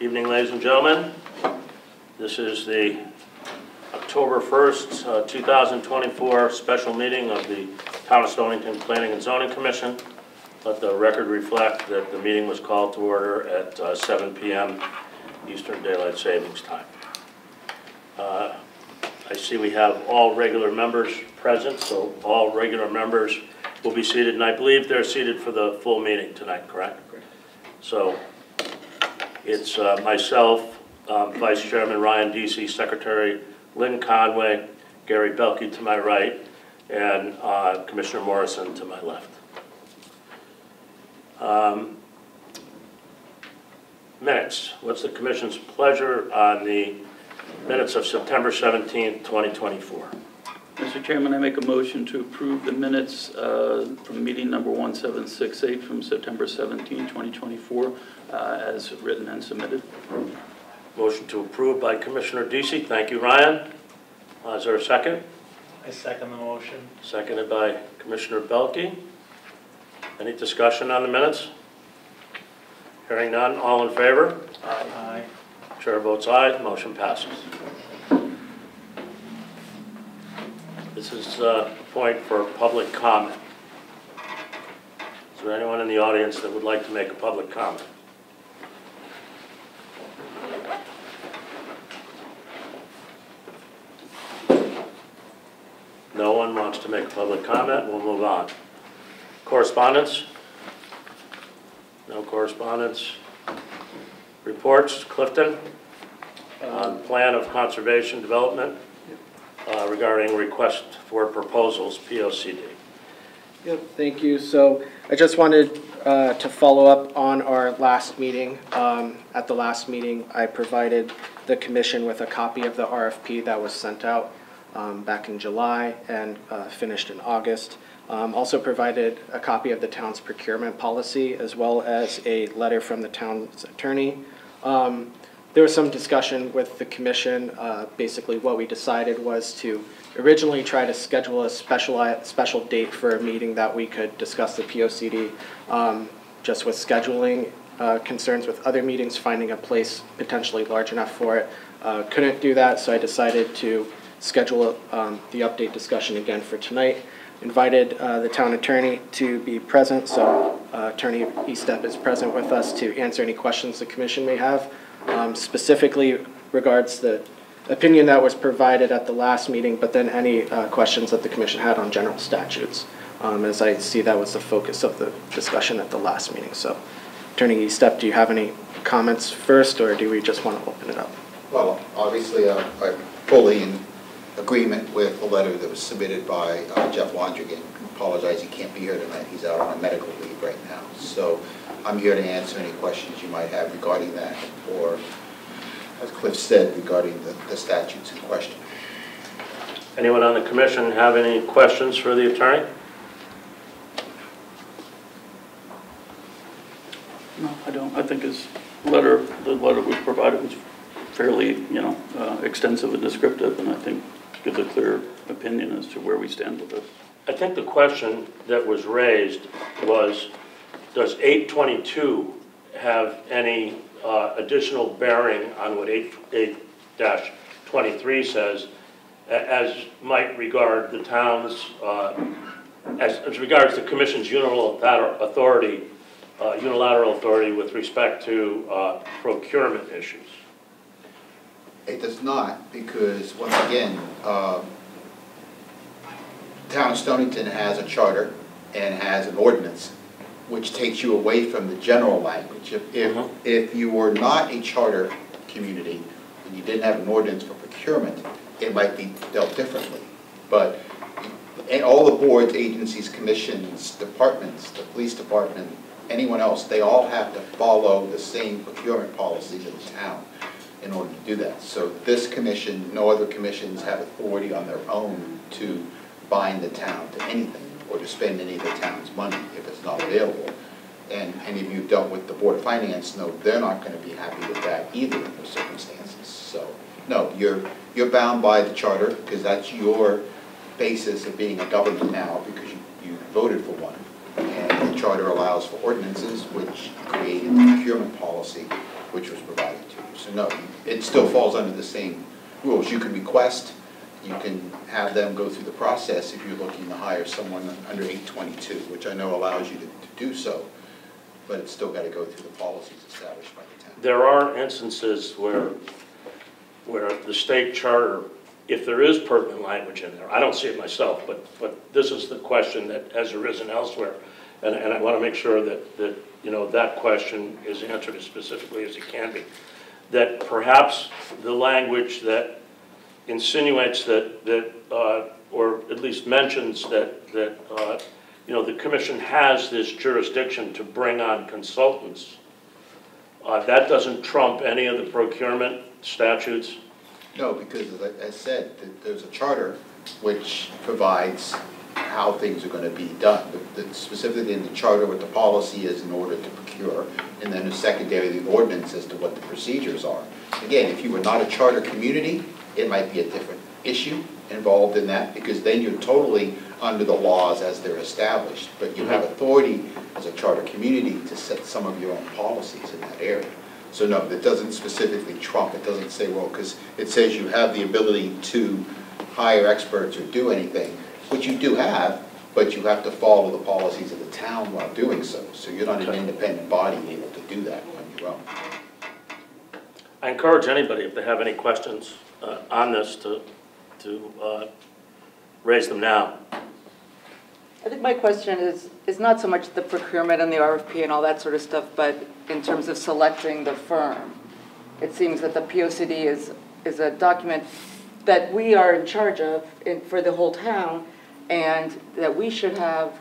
Evening, ladies and gentlemen. This is the October 1st, 2024 special meeting of the Town of Stonington Planning and Zoning Commission. Let the record reflect that the meeting was called to order at 7 p.m. Eastern Daylight Savings Time. I see we have all regular members present, so all regular members will be seated, and I believe they're seated for the full meeting tonight, correct? Correct. So it's myself, Vice Chairman Ryan Deasy, Secretary Lynn Conway, Gary Belke to my right, and Commissioner Morrison to my left. Minutes. What's the Commission's pleasure on the minutes of September 17th, 2024? Mr. Chairman, I make a motion to approve the minutes from meeting number 1768 from September 17, 2024, as written and submitted. Motion to approve by Commissioner Deasy. Thank you, Ryan. Is there a second? I second the motion. Seconded by Commissioner Belke. Any discussion on the minutes? Hearing none, all in favor? Aye. Chair votes aye, motion passes. This is a point for public comment. Is there anyone in the audience that would like to make a public comment? No one wants to make a public comment. We'll move on. Correspondence? No correspondence. Reports, Clifton, on plan of conservation development regarding request for proposals, POCD. Yep, thank you. So I just wanted to follow up on our last meeting. At the last meeting, I provided the commission with a copy of the RFP that was sent out back in July and finished in August. Also provided a copy of the town's procurement policy as well as a letter from the town's attorney. There was some discussion with the commission. Basically what we decided was to originally try to schedule a special date for a meeting that we could discuss the POCD. Just with scheduling concerns with other meetings, finding a place potentially large enough for it. Couldn't do that, so I decided to schedule the update discussion again for tonight. Invited the town attorney to be present, so Attorney Estep is present with us to answer any questions the commission may have. Specifically regards the opinion that was provided at the last meeting, but then any questions that the commission had on general statutes. As I see that was the focus of the discussion at the last meeting. So Attorney Estep, do you have any comments first, or do we just want to open it up? Well, obviously I'm fully in agreement with the letter that was submitted by Jeff Londrigan. Apologize, he can't be here tonight. He's out on a medical leave right now. So I'm here to answer any questions you might have regarding that, or as Cliff said, regarding the statutes in question. Anyone on the commission have any questions for the attorney? No, I don't. I think his letter, the letter we provided was fairly, extensive and descriptive, and I think gives a clear opinion as to where we stand with this. I think the question that was raised was, does 822 have any additional bearing on what 8-23 says, as might regard the town's, as regards the commission's unilateral authority with respect to procurement issues? It does not, because once again, Town of Stonington has a charter and has an ordinance which takes you away from the general language. If you were not a charter community and you didn't have an ordinance for procurement, it might be dealt differently. But all the boards, agencies, commissions, departments, the police department, anyone else, they all have to follow the same procurement policies of the town in order to do that. So this commission, no other commissions have authority on their own to bind the town to anything or to spend any of the town's money if it's not available. And any of you dealt with the Board of Finance know they're not going to be happy with that either in those circumstances. So no, you're bound by the charter because that's your basis of being a government now because you voted for one. And the charter allows for ordinances which created the procurement policy which was provided to you. So no, it still falls under the same rules. You can request, you can have them go through the process if you're looking to hire someone under 822, which I know allows you to do so, but it's still got to go through the policies established by the town. There are instances where the state charter, if there is pertinent language in there, I don't see it myself, but this is the question that has arisen elsewhere, and I want to make sure that you know, that question is answered as specifically as it can be. That perhaps the language that insinuates or at least mentions that you know, the commission has this jurisdiction to bring on consultants, that doesn't trump any of the procurement statutes. No, because as I said, there's a charter which provides how things are going to be done. Specifically in the charter what the policy is in order to procure, and then secondarily the ordinance as to what the procedures are. Again, if you were not a charter community, it might be a different issue involved in that, because then you're totally under the laws as they're established. But you have authority as a charter community to set some of your own policies in that area. So no, that doesn't specifically trump. It doesn't say, well, because it says you have the ability to hire experts or do anything, which you do have, but you have to follow the policies of the town while doing so. So you're not an independent body able to do that on your own. I encourage anybody, if they have any questions on this, to raise them now. I think my question is not so much the procurement and the RFP and all that sort of stuff, but in terms of selecting the firm. It seems that the POCD is a document that we are in charge of for the whole town, and that we should have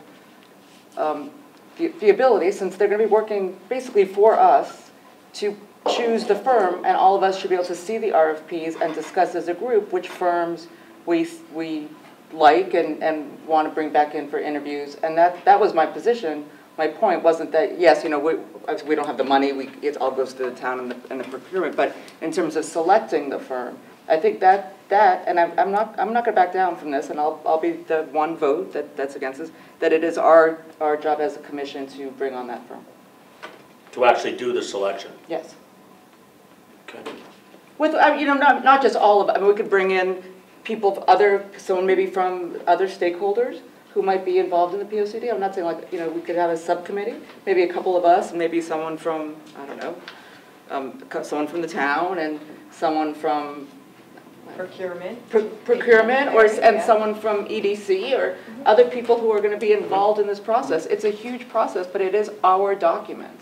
the ability, since they're going to be working basically for us, to choose the firm, and all of us should be able to see the RFPs and discuss as a group which firms we like and want to bring back in for interviews. And that was my position. My point wasn't that, yes, you know, we don't have the money, it all goes to the town and the procurement, but in terms of selecting the firm, I think that and I'm not going to back down from this, and I'll be the one vote that's against this, that it is our job as a commission to bring on that firm. To actually do the selection. Yes. Okay. With, you know, not just all of it. I mean, we could bring in people, someone maybe from other stakeholders who might be involved in the POCD. I'm not saying, like, you know, we could have a subcommittee, maybe a couple of us, and maybe someone from, I don't know, someone from the town and someone from procurement, and someone from EDC or other people who are going to be involved in this process. It's a huge process, but it is our document.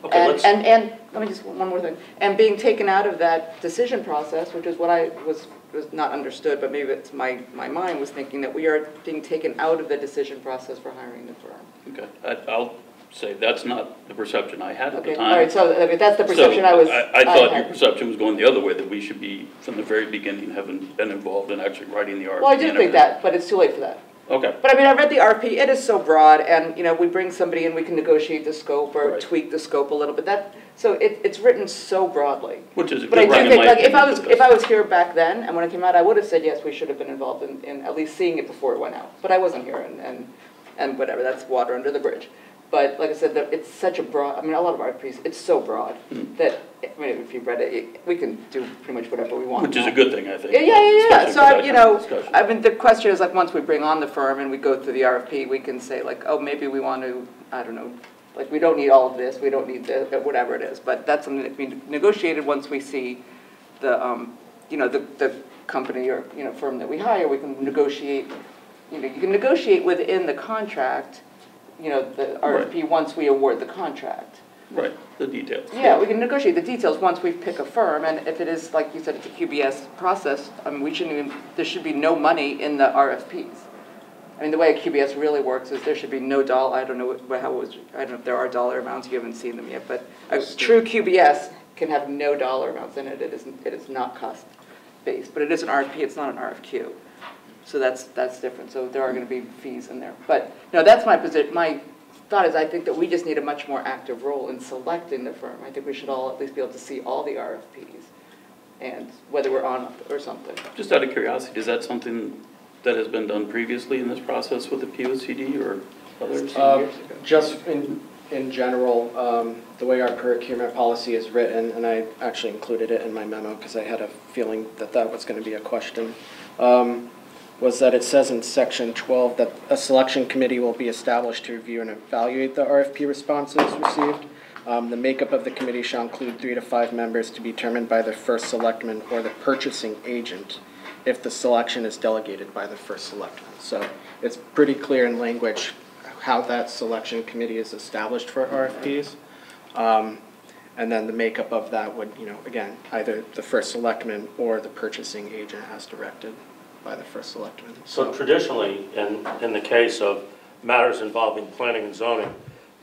Okay, and let me just, one more thing. And being taken out of that decision process, which is what I was not understood, but maybe it's my mind was thinking that we are being taken out of the decision process for hiring the firm. Okay, I'll say that's not the perception I had at the time. All right, so that's the perception I I thought had. your perception was going the other way, that we should be, from the very beginning, having been involved in actually writing the RFP. Well, I do think that, but it's too late for that. Okay. But I mean, I read the RFP, it is so broad, and, you know, we bring somebody in, we can negotiate the scope or Right. tweak the scope a little bit. So it's written so broadly. Which is a But good I thing do in think, my like, opinion. if I was here back then, and when it came out, I would have said, yes, we should have been involved in at least seeing it before it went out. But I wasn't here, and whatever, that's water under the bridge. But like I said, it's such a broad, I mean, a lot of RFPs, it's so broad that, I mean, if you've read it, we can do pretty much whatever we want. Which is a good thing, I think. Yeah. Especially So, for that you kind of know, discussion. I mean, the question is, like, once we bring on the firm and we go through the RFP, we can say, like, oh, maybe we want to, I don't know, like, we don't need all of this, we don't need this, whatever it is. But that's something that can be negotiated once we see the, you know, the company or, you know, firm that we hire. We can negotiate, you know, you can negotiate within the contract, you know, the RFP once we award the contract. Right, the details. Yeah, we can negotiate the details once we pick a firm, and if it is, like you said, it's a QBS process, I mean, there should be no money in the RFPs. I mean, the way a QBS really works is there should be no dollar, I don't know if there are dollar amounts, you haven't seen them yet, but a true QBS can have no dollar amounts in it. It is not cost-based, but it is an RFP, it's not an RFQ. So that's different, so there are going to be fees in there. But, no, that's my position. My thought is I think that we just need a much more active role in selecting the firm. I think we should all at least be able to see all the RFPs, and whether we're on or something. Just out of curiosity, is that something that has been done previously in this process with the POCD or others? Just in in general, the way our procurement policy is written, and I actually included it in my memo because I had a feeling that that was going to be a question, was that it says in section 12 that a selection committee will be established to review and evaluate the RFP responses received. The makeup of the committee shall include 3 to 5 members to be determined by the first selectman or the purchasing agent if the selection is delegated by the first selectman. So it's pretty clear in language how that selection committee is established for RFPs. And then the makeup of that would, again, either the first selectman or the purchasing agent as directed by the first selectman. So traditionally, in the case of matters involving planning and zoning,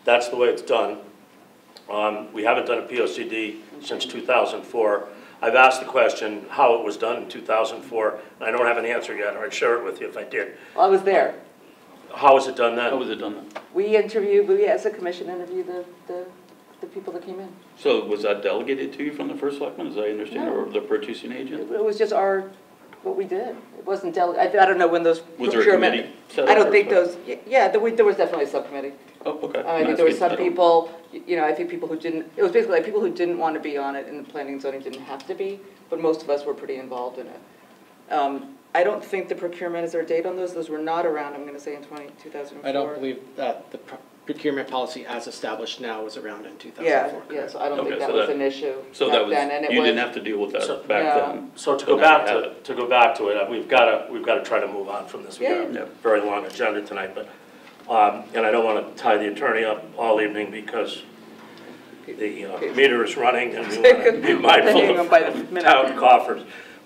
that's the way it's done. We haven't done a POCD since 2004. I've asked the question how it was done in 2004, and I don't have an answer yet, or I'd share it with you if I did. Well, I was there. How was it done then? How was it done then? We as a commission, interviewed the people that came in. So was that delegated to you from the first selectman, as I understand, or the purchasing agent? It was just what we did. It wasn't I don't know when those Was there a procurement. committee set I up don't or think something? those, yeah, there was definitely a subcommittee. Oh, okay. I think there were some people, I think people who didn't, it was basically like people who didn't want to be on it, and the planning and zoning didn't have to be, but most of us were pretty involved in it. I don't think the procurement, is there a date on those? Those were not around, I'm gonna say in 2004. I don't believe that the procurement policy as established now was around in 2004. Yeah, so I don't think Okay, that so was that- an issue So back that was, then, and it you was. didn't have to deal with that So- back No. then. So to So go now back you to, have to go back to it, we've got to try to move on from this. We've got Yeah. a very long agenda tonight, but, and I don't want to tie the attorney up all evening because the meter is running and we want to be mindful Hang on by the of minute. town coffers.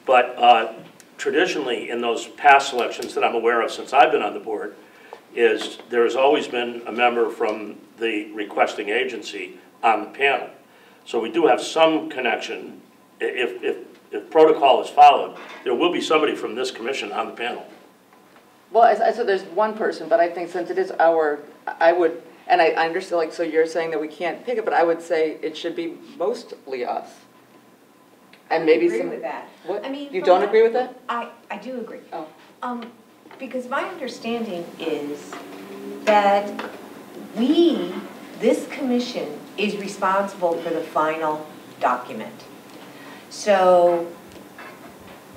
But traditionally, in those past elections that I'm aware of since I've been on the board, is there has always been a member from the requesting agency on the panel. So we do have some connection. If protocol is followed, there will be somebody from this commission on the panel. Well, I said there's one person, but I think since it is I would, and I understand, like, so you're saying that we can't pick it, but I would say it should be mostly us. And maybe I some. agree with that. What? I mean, You from don't what- agree with that? I do agree. Oh. Because my understanding is that this commission is responsible for the final document. So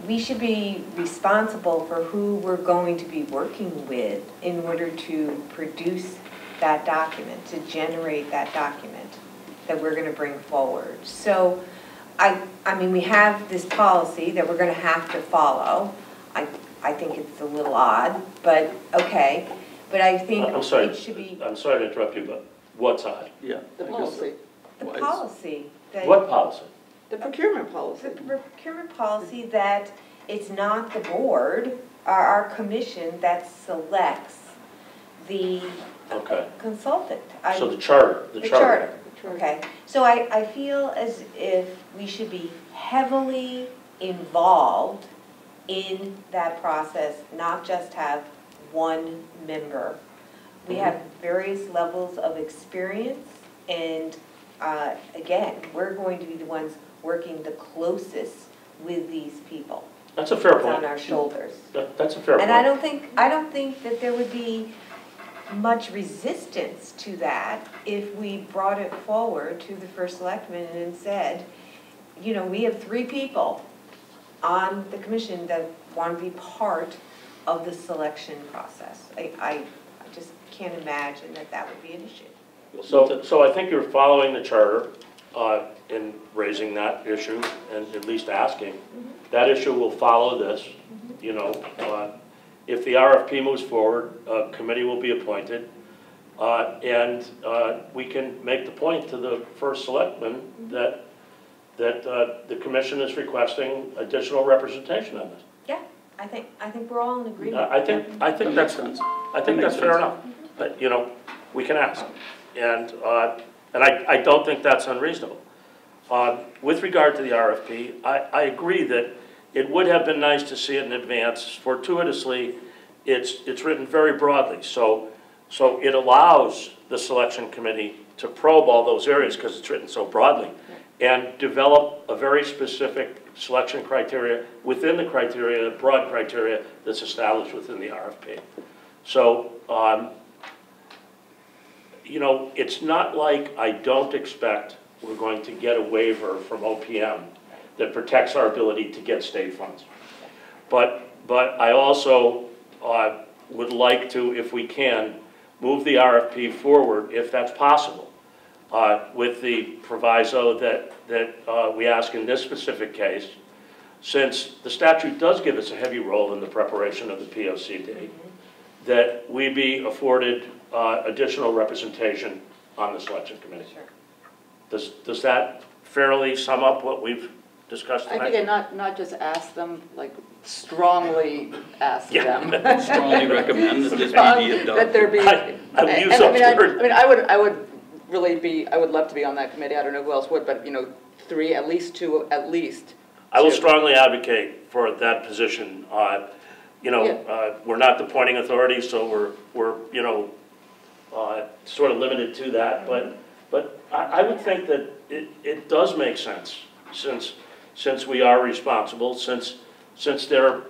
we should be responsible for who we're going to be working with in order to produce that document, to generate that document that we're going to bring forward. So I mean, we have this policy that we're going to have to follow. I think it's a little odd, but okay. But I think I'm sorry. it should be I'm sorry to interrupt you, but what's odd? Yeah. The I guess- policy, the Why is- policy. That What policy? the procurement policy. The procurement policy that it's not the board, our commission that selects the Okay. consultant. So the charter, The charter, okay. So I feel as if we should be heavily involved in that process, not just have one member. We have various levels of experience, and again, we're going to be the ones working the closest with these people. That's a fair It's on point. our shoulders. That's a fair point. And I don't think that there would be much resistance to that if we brought it forward to the first selectman and said, we have 3 people on the commission that want to be part of the selection process. I just can't imagine that would be an issue. So I think you're following the charter in raising that issue and at least asking. That issue will follow this, If the RFP moves forward, a committee will be appointed, and we can make the point to the first selectman that the commission is requesting additional representation on this. Yeah, I think we're all in agreement. I think That that's makes sense. I think that's fair enough. But we can ask, and I don't think that's unreasonable. With regard to the RFP, I agree that it would have been nice to see it in advance. Fortuitously, it's written very broadly, so it allows the selection committee to probe all those areas because it's written so broadly, and develop a very specific selection criteria within the criteria, broad criteria that's established within the RFP. So you know, it's not like I don't expect we're going to get a waiver from OPM that protects our ability to get state funds. But I also would like to, if we can, move the RFP forward, if that's possible, with the proviso that we ask in this specific case, since the statute does give us a heavy role in the preparation of the POCD, that we be afforded additional representation on the selection committee. Sure. Does that fairly sum up what we've discussed I tonight? think not just ask them, like strongly ask them. Strongly recommend that this be adopted. That there be. I will use and those words. I mean, I would really be, I would love to be on that committee. I don't know who else would, but you know, three, at least two, at least. I will two. strongly advocate for that position. You know, we're not the appointing authority, so we're you know, sort of limited to that. But I would think that it does make sense, since we are responsible, since there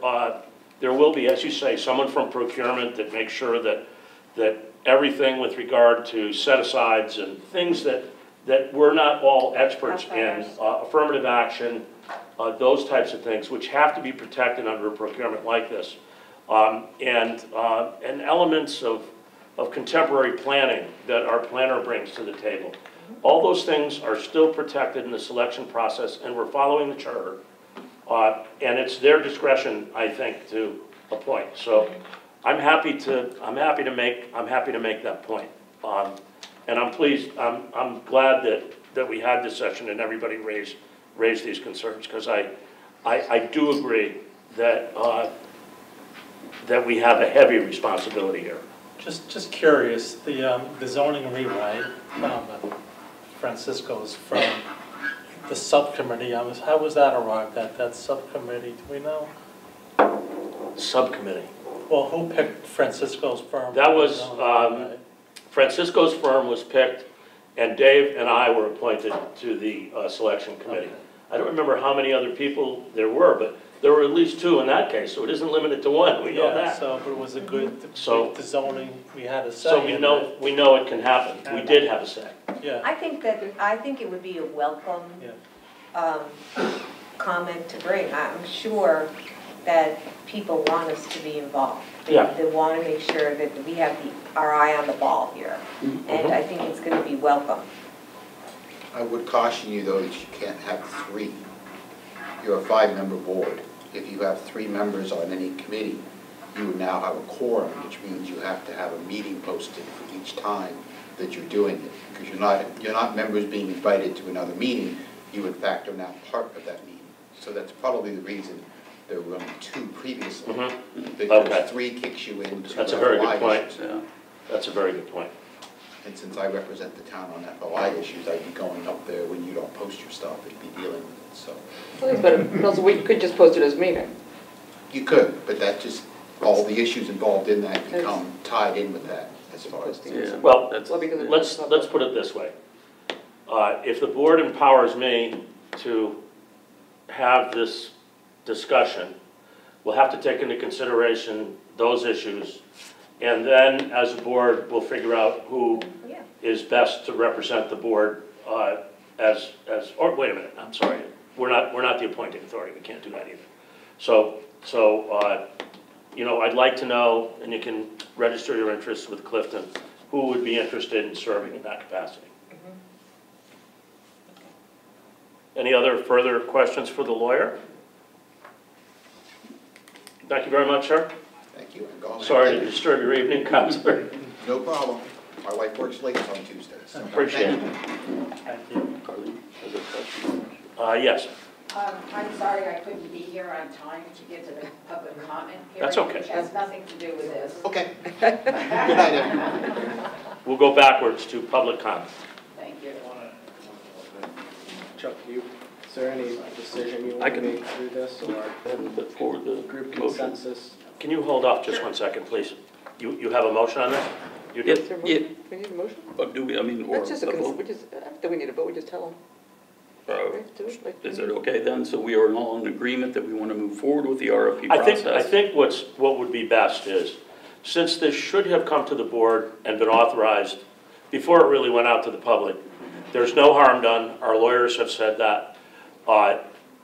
will be, as you say, someone from procurement that makes sure that everything with regard to set-asides and things that we're not all experts in, affirmative action, those types of things, which have to be protected under a procurement like this, and elements of contemporary planning that our planner brings to the table. All those things are still protected in the selection process, and we're following the charter. And it's their discretion, I think, to appoint. So I'm happy to make that point. And I'm pleased. I'm glad that we had this session and everybody raised these concerns, because I do agree that that we have a heavy responsibility here. Just curious, the zoning rewrite, Francisco's from the subcommittee, how was that arrived at, that subcommittee, do we know? Subcommittee. Well, who picked Francisco's firm? That was, Francisco's firm was picked, and Dave and I were appointed to the selection committee. Okay. I don't remember how many other people there were, but there were at least two in that case, so it isn't limited to one, we know Yeah, that. so, but it was a good, So- the zoning, we had a say So in we know it can happen. We did have a say. it. Yeah, I think it would be a welcome yeah. comment to bring. I'm sure that people want us to be involved. Yeah. They want to make sure that we have our eye on the ball here. And I think it's going to be welcome. I would caution you, though, that you can't have three. You're a 5-member board. If you have 3 members on any committee, you would now have a quorum, which means you have to have a meeting posted for each time that you're doing it. Because you're not members being invited to another meeting, you in fact are now part of that meeting. So that's probably the reason there were only 2 previously. Because Okay. 3 kicks you into That's a very good FOI point. issues. Yeah. That's a very good point. And since I represent the town on FOI issues, I'd be going up there when you don't post your stuff, I'd be dealing with it, so. But also, we could just post it as a meeting. You could, but that just, all the issues involved in that become tied in with that as far as. Yeah. Well, That's- Well, because let's put it this way. If the board empowers me to have this discussion, we'll have to take into consideration those issues, and then as a board, we'll figure out who is best to represent the board or wait a minute, I'm sorry, we're not the appointing authority, we can't do that either. So you know, I'd like to know, and you can register your interest with Clifton, who would be interested in serving in that capacity. Any other further questions for the lawyer? Thank you very much, sir. Thank you. And go ahead. Sorry to disturb your evening, Counselor. No problem. My wife works late on Tuesdays. So Appreciate thank it. you. Thank you. Carly has a question. Yes, I'm sorry I couldn't be here on time to get to the public comment hearing. That's okay. Which has nothing to do with this. Okay. Good night, everyone. we'll go backwards to public comment. Thank you. Chuck, is there any decision you I want to can- make through this, or Put forward the group motion. consensus? Can you hold off just 1 second, please? You have a motion on this? You do? Is there a motion? We need a motion? But do we, I mean, or That's just a vote? do we need a vote? We just tell them. Is it okay then? So we are all in agreement that we want to move forward with the RFP process? I think what would be best is, since this should have come to the board and been authorized before it really went out to the public. There's no harm done, our lawyers have said that,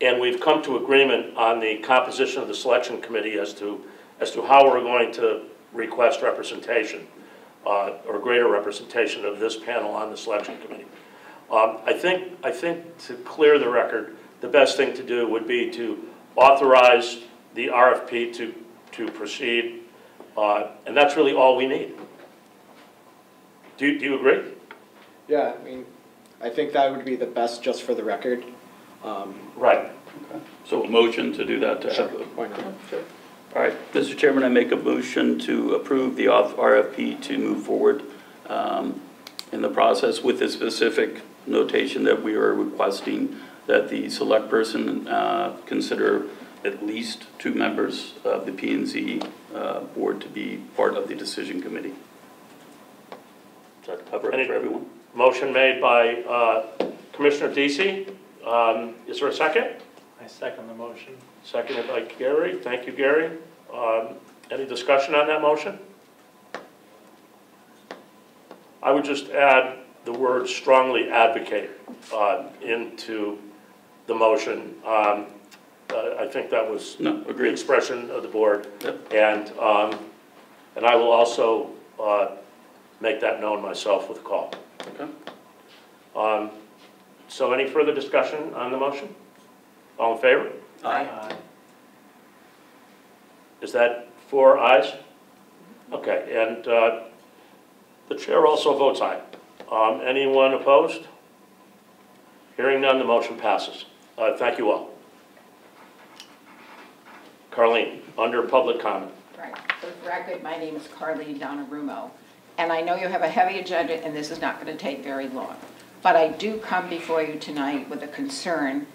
and we've come to agreement on the composition of the selection committee as to how we're going to request representation, or greater representation of this panel on the selection committee. I think to clear the record, the best thing to do would be to authorize the RFP to proceed, and that's really all we need. Do you agree? Yeah, I mean, I think that would be the best just for the record. Right. Okay. So a motion to do that to Sure, have a... why not? Sure. All right, Mr. Chairman, I make a motion to approve the RFP to move forward in the process with the specific notation that we are requesting that the select person consider at least 2 members of the P&Z board to be part of the decision committee. Does that cover it for everyone? Motion made by Commissioner Deasy. Is there a second? I second the motion. Seconded by Gary. Thank you, Gary. Any discussion on that motion? I would just add the word strongly advocate into the motion. I think that was the expression of the board. Yep. And I will also make that known myself with a call. Okay. So any further discussion on the motion? All in favor? Aye. Is that 4 ayes? Okay, and the chair also votes aye. Anyone opposed? Hearing none, the motion passes. Thank you all. Carlene, under public comment. Right, for the record, my name is Carlene Donnarummo, and I know you have a heavy agenda and this is not going to take very long. But I do come before you tonight with a concern,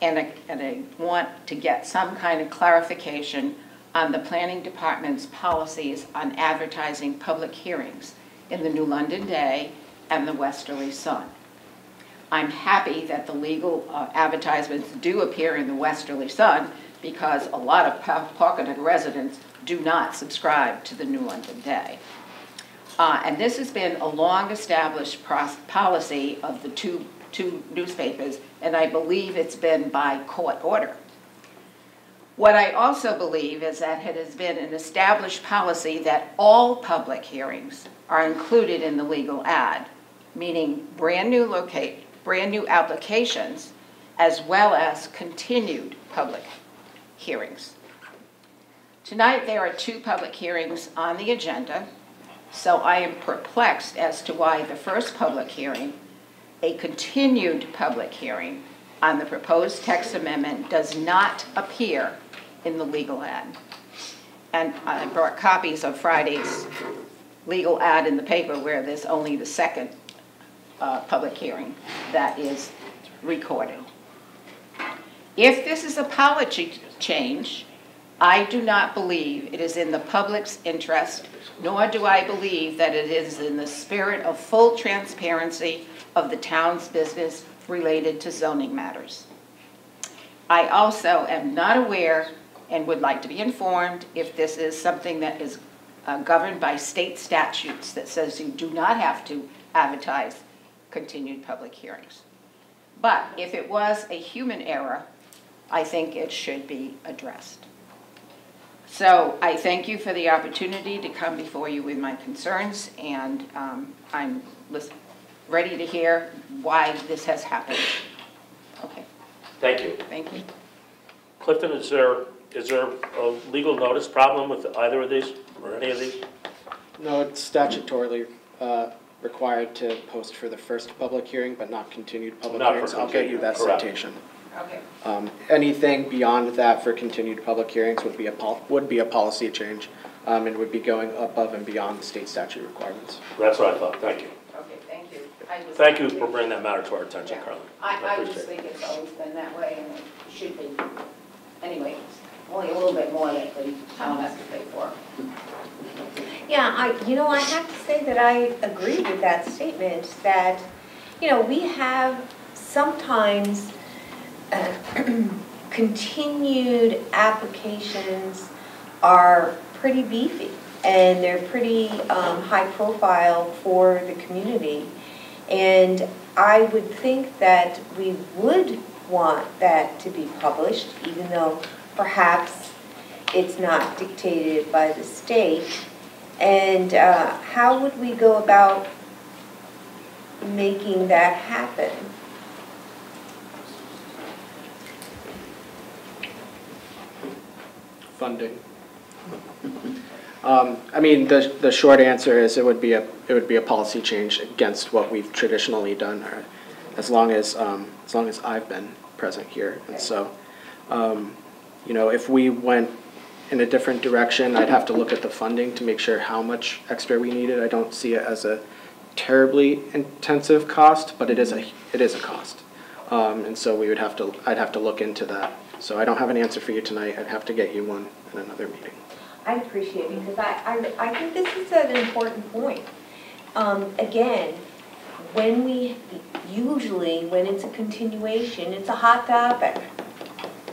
and I want to get some kind of clarification on the planning department's policies on advertising public hearings in the New London Day and the Westerly Sun. I'm happy that the legal advertisements do appear in the Westerly Sun because a lot of Pawcatuck residents do not subscribe to the New London Day. And this has been a long-established policy of the two newspapers, and I believe it's been by court order. What I also believe is that it has been an established policy that all public hearings are included in the legal ad, meaning brand new applications, as well as continued public hearings. Tonight there are 2 public hearings on the agenda. So I am perplexed as to why the first public hearing, a continued public hearing on the proposed text amendment, does not appear in the legal ad. And I brought copies of Friday's legal ad in the paper where there's only the second public hearing that is recorded. If this is a policy change, I do not believe it is in the public's interest, nor do I believe that it is in the spirit of full transparency of the town's business related to zoning matters. I also am not aware and would like to be informed if this is something that is governed by state statutes that says you do not have to advertise continued public hearings. But if it was a human error, I think it should be addressed. So I thank you for the opportunity to come before you with my concerns, and I'm ready to hear why this has happened. Okay. Thank you. Thank you. Clifton, is there a legal notice problem with either of these or any of these? No, it's statutorily required to post for the first public hearing, but not continued public hearings. I'll get you that citation. Okay. Anything beyond that for continued public hearings would be a policy change, and would be going above and beyond the state statute requirements. That's what I thought. Thank you. Okay, thank you. Thank you for bringing that matter to our attention, Yeah. Carlin. I just think it's always been that way, and it should be. Anyway, it's only a little bit more that the town has to pay for. Yeah, I have to say that I agree with that statement, that, we have sometimes continued applications are pretty beefy. and they're pretty high profile for the community. And I would think that we would want that to be published, even though perhaps it's not dictated by the state. And how would we go about making that happen? Funding. I mean, the short answer is it would be a policy change against what we've traditionally done, or as long as I've been present here. And so, you know, if we went in a different direction, I'd have to look at the funding to make sure how much extra we needed. I don't see it as a terribly intensive cost, but it is a cost. And so I'd have to look into that. So I don't have an answer for you tonight. I'd have to get you one in another meeting. I appreciate it, because I think this is an important point. Again, when it's a continuation, it's a hot topic.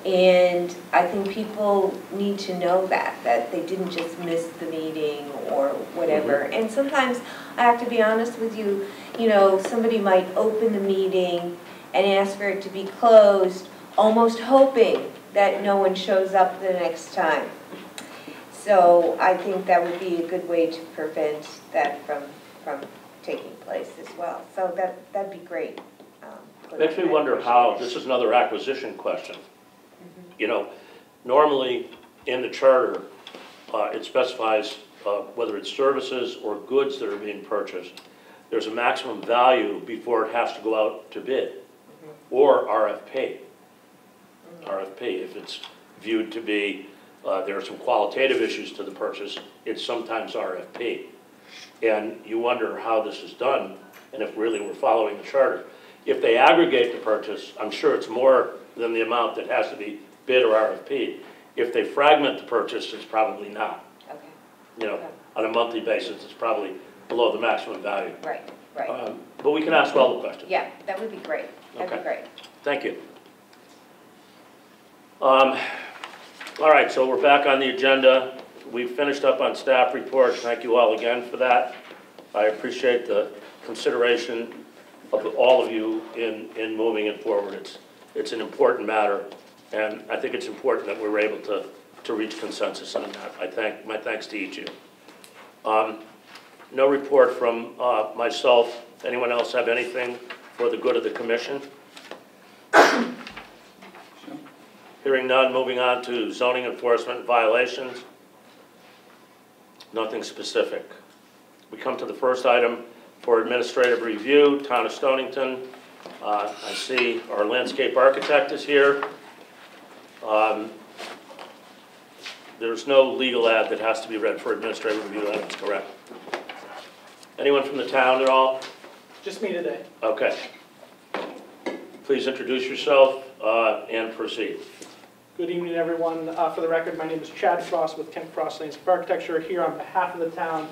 And I think people need to know that they didn't just miss the meeting or whatever. And sometimes, I have to be honest with you, you know, somebody might open the meeting and ask for it to be closed, almost hoping that no one shows up the next time. So I think that would be a good way to prevent that from taking place as well. So that'd be great. Makes me wonder how, this is another acquisition question. You know, normally in the charter, it specifies whether it's services or goods that are being purchased, there's a maximum value before it has to go out to bid, or RFP. RFP, if it's viewed to be, there are some qualitative issues to the purchase, it's sometimes RFP. And you wonder how this is done, and if really we're following the charter. If they aggregate the purchase, I'm sure it's more than the amount that has to be bid or RFP. If they fragment the purchase, it's probably not. Okay. You know, on a monthly basis, it's probably below the maximum value. Right, right. But we can ask all the questions. Yeah, that would be great. That'd be great. Thank you. All right, so we're back on the agenda. We've finished up on staff reports. Thank you all again for that. I appreciate the consideration of all of you in moving it forward. It's an important matter, and I think it's important that we were able to reach consensus on that. My thanks to each of you. No report from myself. Anyone else have anything for the good of the commission? Hearing none, moving on to zoning enforcement violations. Nothing specific. We come to the first item for administrative review, Town of Stonington. I see our landscape architect is here. There's no legal ad that has to be read for administrative review, that is correct. Anyone from the town at all? Just me today. Okay. Please introduce yourself and proceed. Good evening, everyone. For the record, my name is Chad Frost with Kent Frost Landscape Architecture, here on behalf of the town,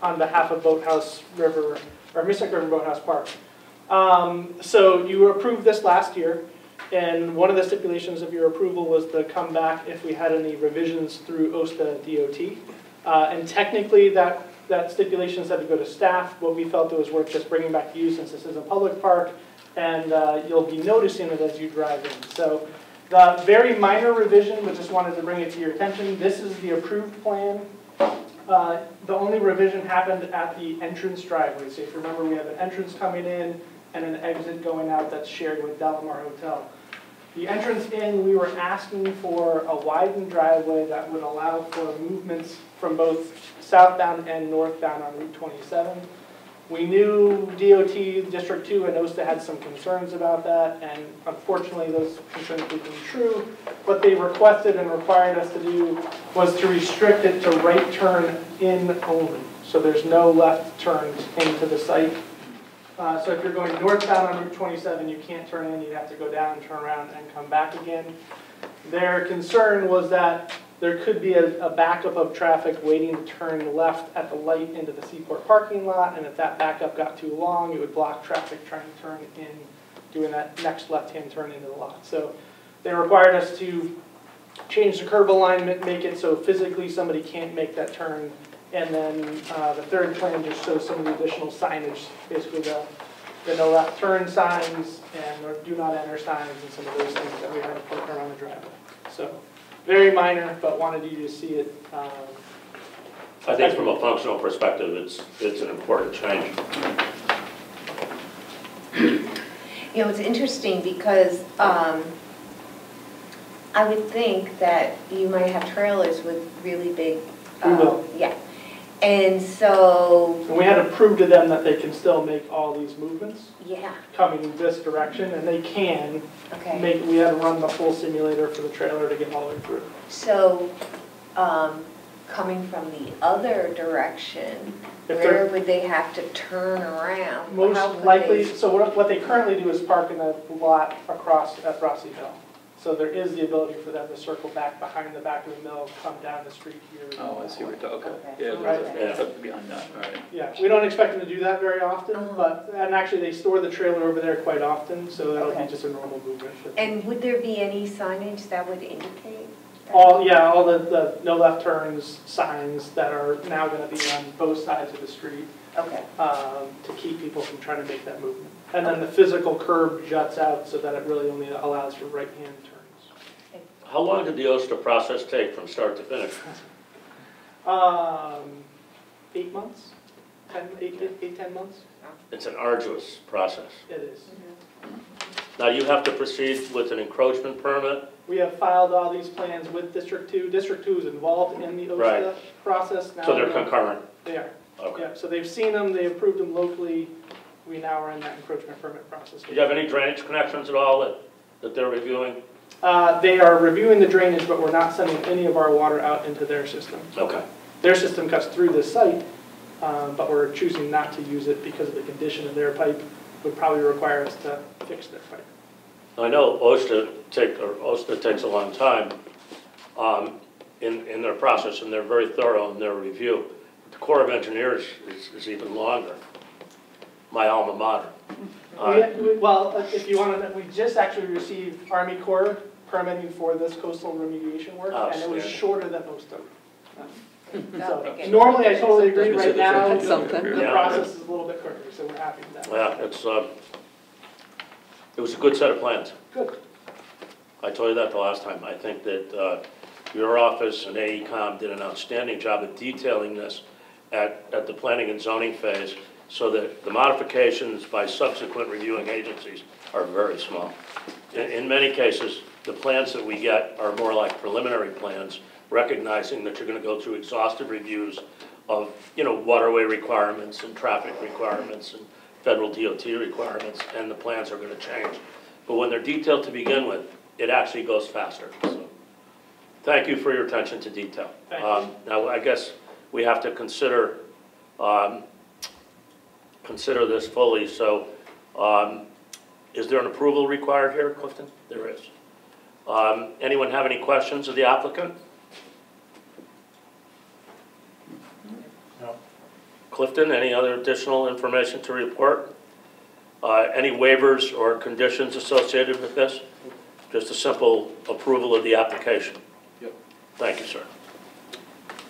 on behalf of Mystic River Boathouse Park. So you approved this last year, and one of the stipulations of your approval was to come back if we had any revisions through OSTA DOT. And technically that stipulation said to go to staff, but we felt it was worth just bringing back to you since this is a public park, and you'll be noticing it as you drive in. So the very minor revision, but just wanted to bring it to your attention, this is the approved plan. The only revision happened at the entrance driveway. So if you remember, we have an entrance coming in and an exit going out that's shared with Delamar Hotel. The entrance in, we were asking for a widened driveway that would allow for movements from both southbound and northbound on Route 27. We knew DOT, District 2, and OSTA had some concerns about that, and unfortunately those concerns became true. What they requested and required us to do was to restrict it to right turn in only. So there's no left turns into the site. So if you're going northbound on Route 27, you can't turn in, you have to go down, turn around, and come back again. Their concern was that there could be a backup of traffic waiting to turn left at the light into the Seaport parking lot, and if that backup got too long, it would block traffic trying to turn in, doing that next left-hand turn into the lot. So they required us to change the curb alignment, make it so physically somebody can't make that turn And then the third plan just shows some of the additional signage, basically the no left turn signs and the do not enter signs and some of those things that we had to put around the driveway. So very minor, but wanted you to see it. I think from a functional perspective, it's an important change. You know, it's interesting because I would think that you might have trailers with really big, We will. yeah. And so, And we had to prove to them that they can still make all these movements yeah, coming in this direction, and they can okay. make, we had to run the full simulator for the trailer to get all the way through. So, coming from the other direction, If where they're would they have to turn around? How most could likely, they- so what they currently do is park in a lot across at Rossi Hill. So there is the ability for them to circle back behind the back of the mill, come down the street here. Oh, I see what you're talking, Okay. yeah, Right. there's a behind that, all right. Yeah, we don't expect them to do that very often, Uh-huh. but, and actually they store the trailer over there quite often, so that'll Okay. be just a normal movement. And would there be any signage that would indicate? that? All the no left turns signs that are now gonna be on both sides of the street, Okay, to keep people from trying to make that movement. And then the physical curb juts out so that it really only allows for right-hand turns. How long did the OSTA process take from start to finish? 8 months, 10 months, It's an arduous process. it is. Now, you have to proceed with an encroachment permit. We have filed all these plans with District 2. District 2 is involved in the Right. OSTA process now. So they're concurrent. They are, Okay. yeah, so they've seen them, they approved them locally, we now are in that encroachment permit process. Do you have any drainage connections at all that they're reviewing? They are reviewing the drainage, but we're not sending any of our water out into their system. Okay. Their system cuts through this site, but we're choosing not to use it because of the condition of their pipe would probably require us to fix their pipe. I know OSTA takes a long time in their process, and they're very thorough in their review. The Corps of Engineers is even longer. My alma mater. Well, if you want to, we just actually received Army Corps permitting for this coastal remediation work, and it was Outstanding. shorter than most of them. So Okay. normally, I totally agree, right now, That's something. the Yeah. process is a little bit quicker, so we're happy with that. Yeah, it was a good set of plans. Good. I told you that the last time. I think that your office and AECom did an outstanding job of detailing this at the planning and zoning phase, so that the modifications by subsequent reviewing agencies are very small. In many cases, the plans that we get are more like preliminary plans, recognizing that you're going to go through exhaustive reviews of, waterway requirements and traffic requirements and federal DOT requirements, and the plans are going to change. But when they're detailed to begin with, it actually goes faster. So, thank you for your attention to detail. Thank you. Now, I guess we have to consider this fully. So, is there an approval required here, Clifton? There is. Anyone have any questions of the applicant? No. Clifton, any other additional information to report? Any waivers or conditions associated with this? Just a simple approval of the application? Yep. Thank you, sir.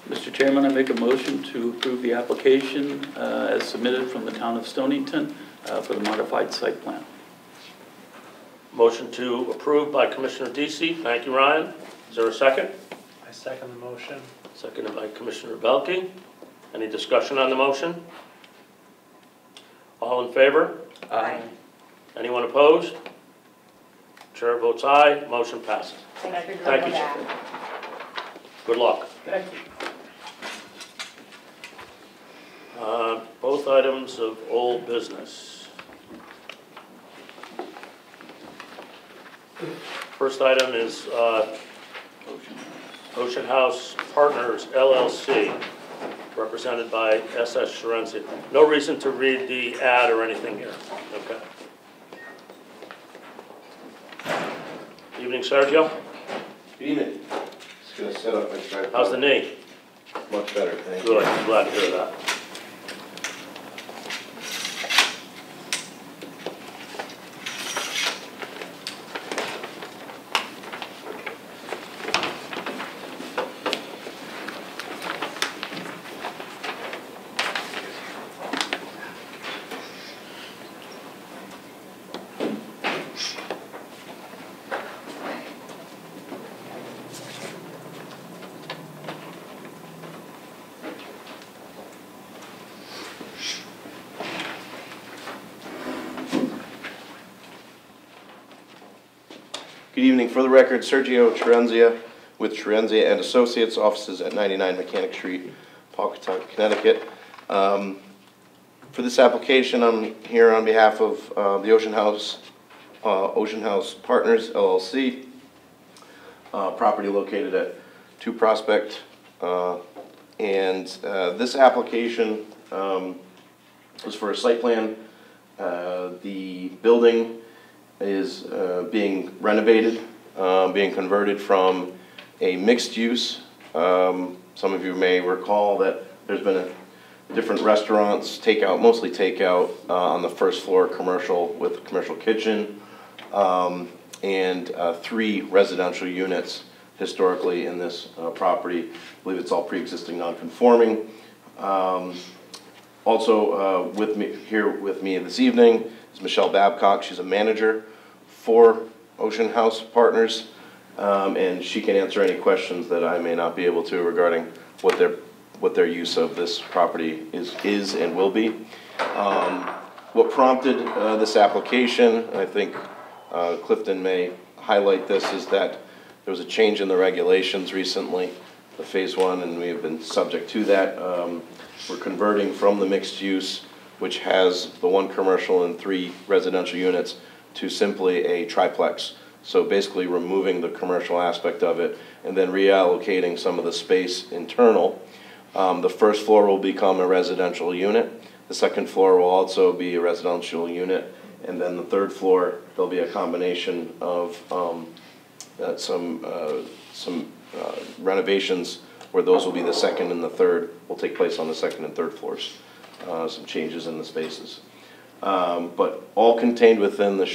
Mr. Chairman, I make a motion to approve the application as submitted from the town of Stonington for the modified site plan. Motion to approve by Commissioner Deasy. Thank you, Ryan. Is there a second? I second the motion. Seconded by Commissioner Belke. Any discussion on the motion? All in favor? Aye. Anyone opposed? Chair votes aye. Motion passes. Thanks for Thank doing you, that. sir. Good luck. Thank you. Both items of old business. First item is Ocean House Partners LLC, represented by S.S. Sharenzi. No reason to read the ad or anything here. Okay. Evening, Sergio. Good evening. Just gonna set up my tripod. How's the knee? Much better, thank you. Good. I'm glad to hear that. Good evening. For the record, Sergio Trenzia with Trenzia and Associates, offices at 99 Mechanic Street, Pawcatuck, Connecticut. For this application, I'm here on behalf of the Ocean House Partners, LLC, property located at 2 Prospect. This application was for a site plan. The building is being renovated, being converted from a mixed use. Some of you may recall that there's been different restaurants, takeout, mostly takeout, on the first floor, commercial with a commercial kitchen, and 3 residential units historically in this property. I believe it's all pre-existing non-conforming. Also with me this evening is Michelle Babcock. She's a manager for Ocean House Partners, and she can answer any questions that I may not be able to regarding what their use of this property is and will be. What prompted this application, I think Clifton may highlight this, is that there was a change in the regulations recently, the phase 1, and we have been subject to that. We're converting from the mixed use, which has the 1 commercial and 3 residential units, to simply a triplex. So basically removing the commercial aspect of it and then reallocating some of the space internal. The first floor will become a residential unit. The second floor will also be a residential unit. And then the third floor, there'll be a combination of some renovations where those will be the second and the third, will take place on the second and third floors. Some changes in the spaces. But all contained within the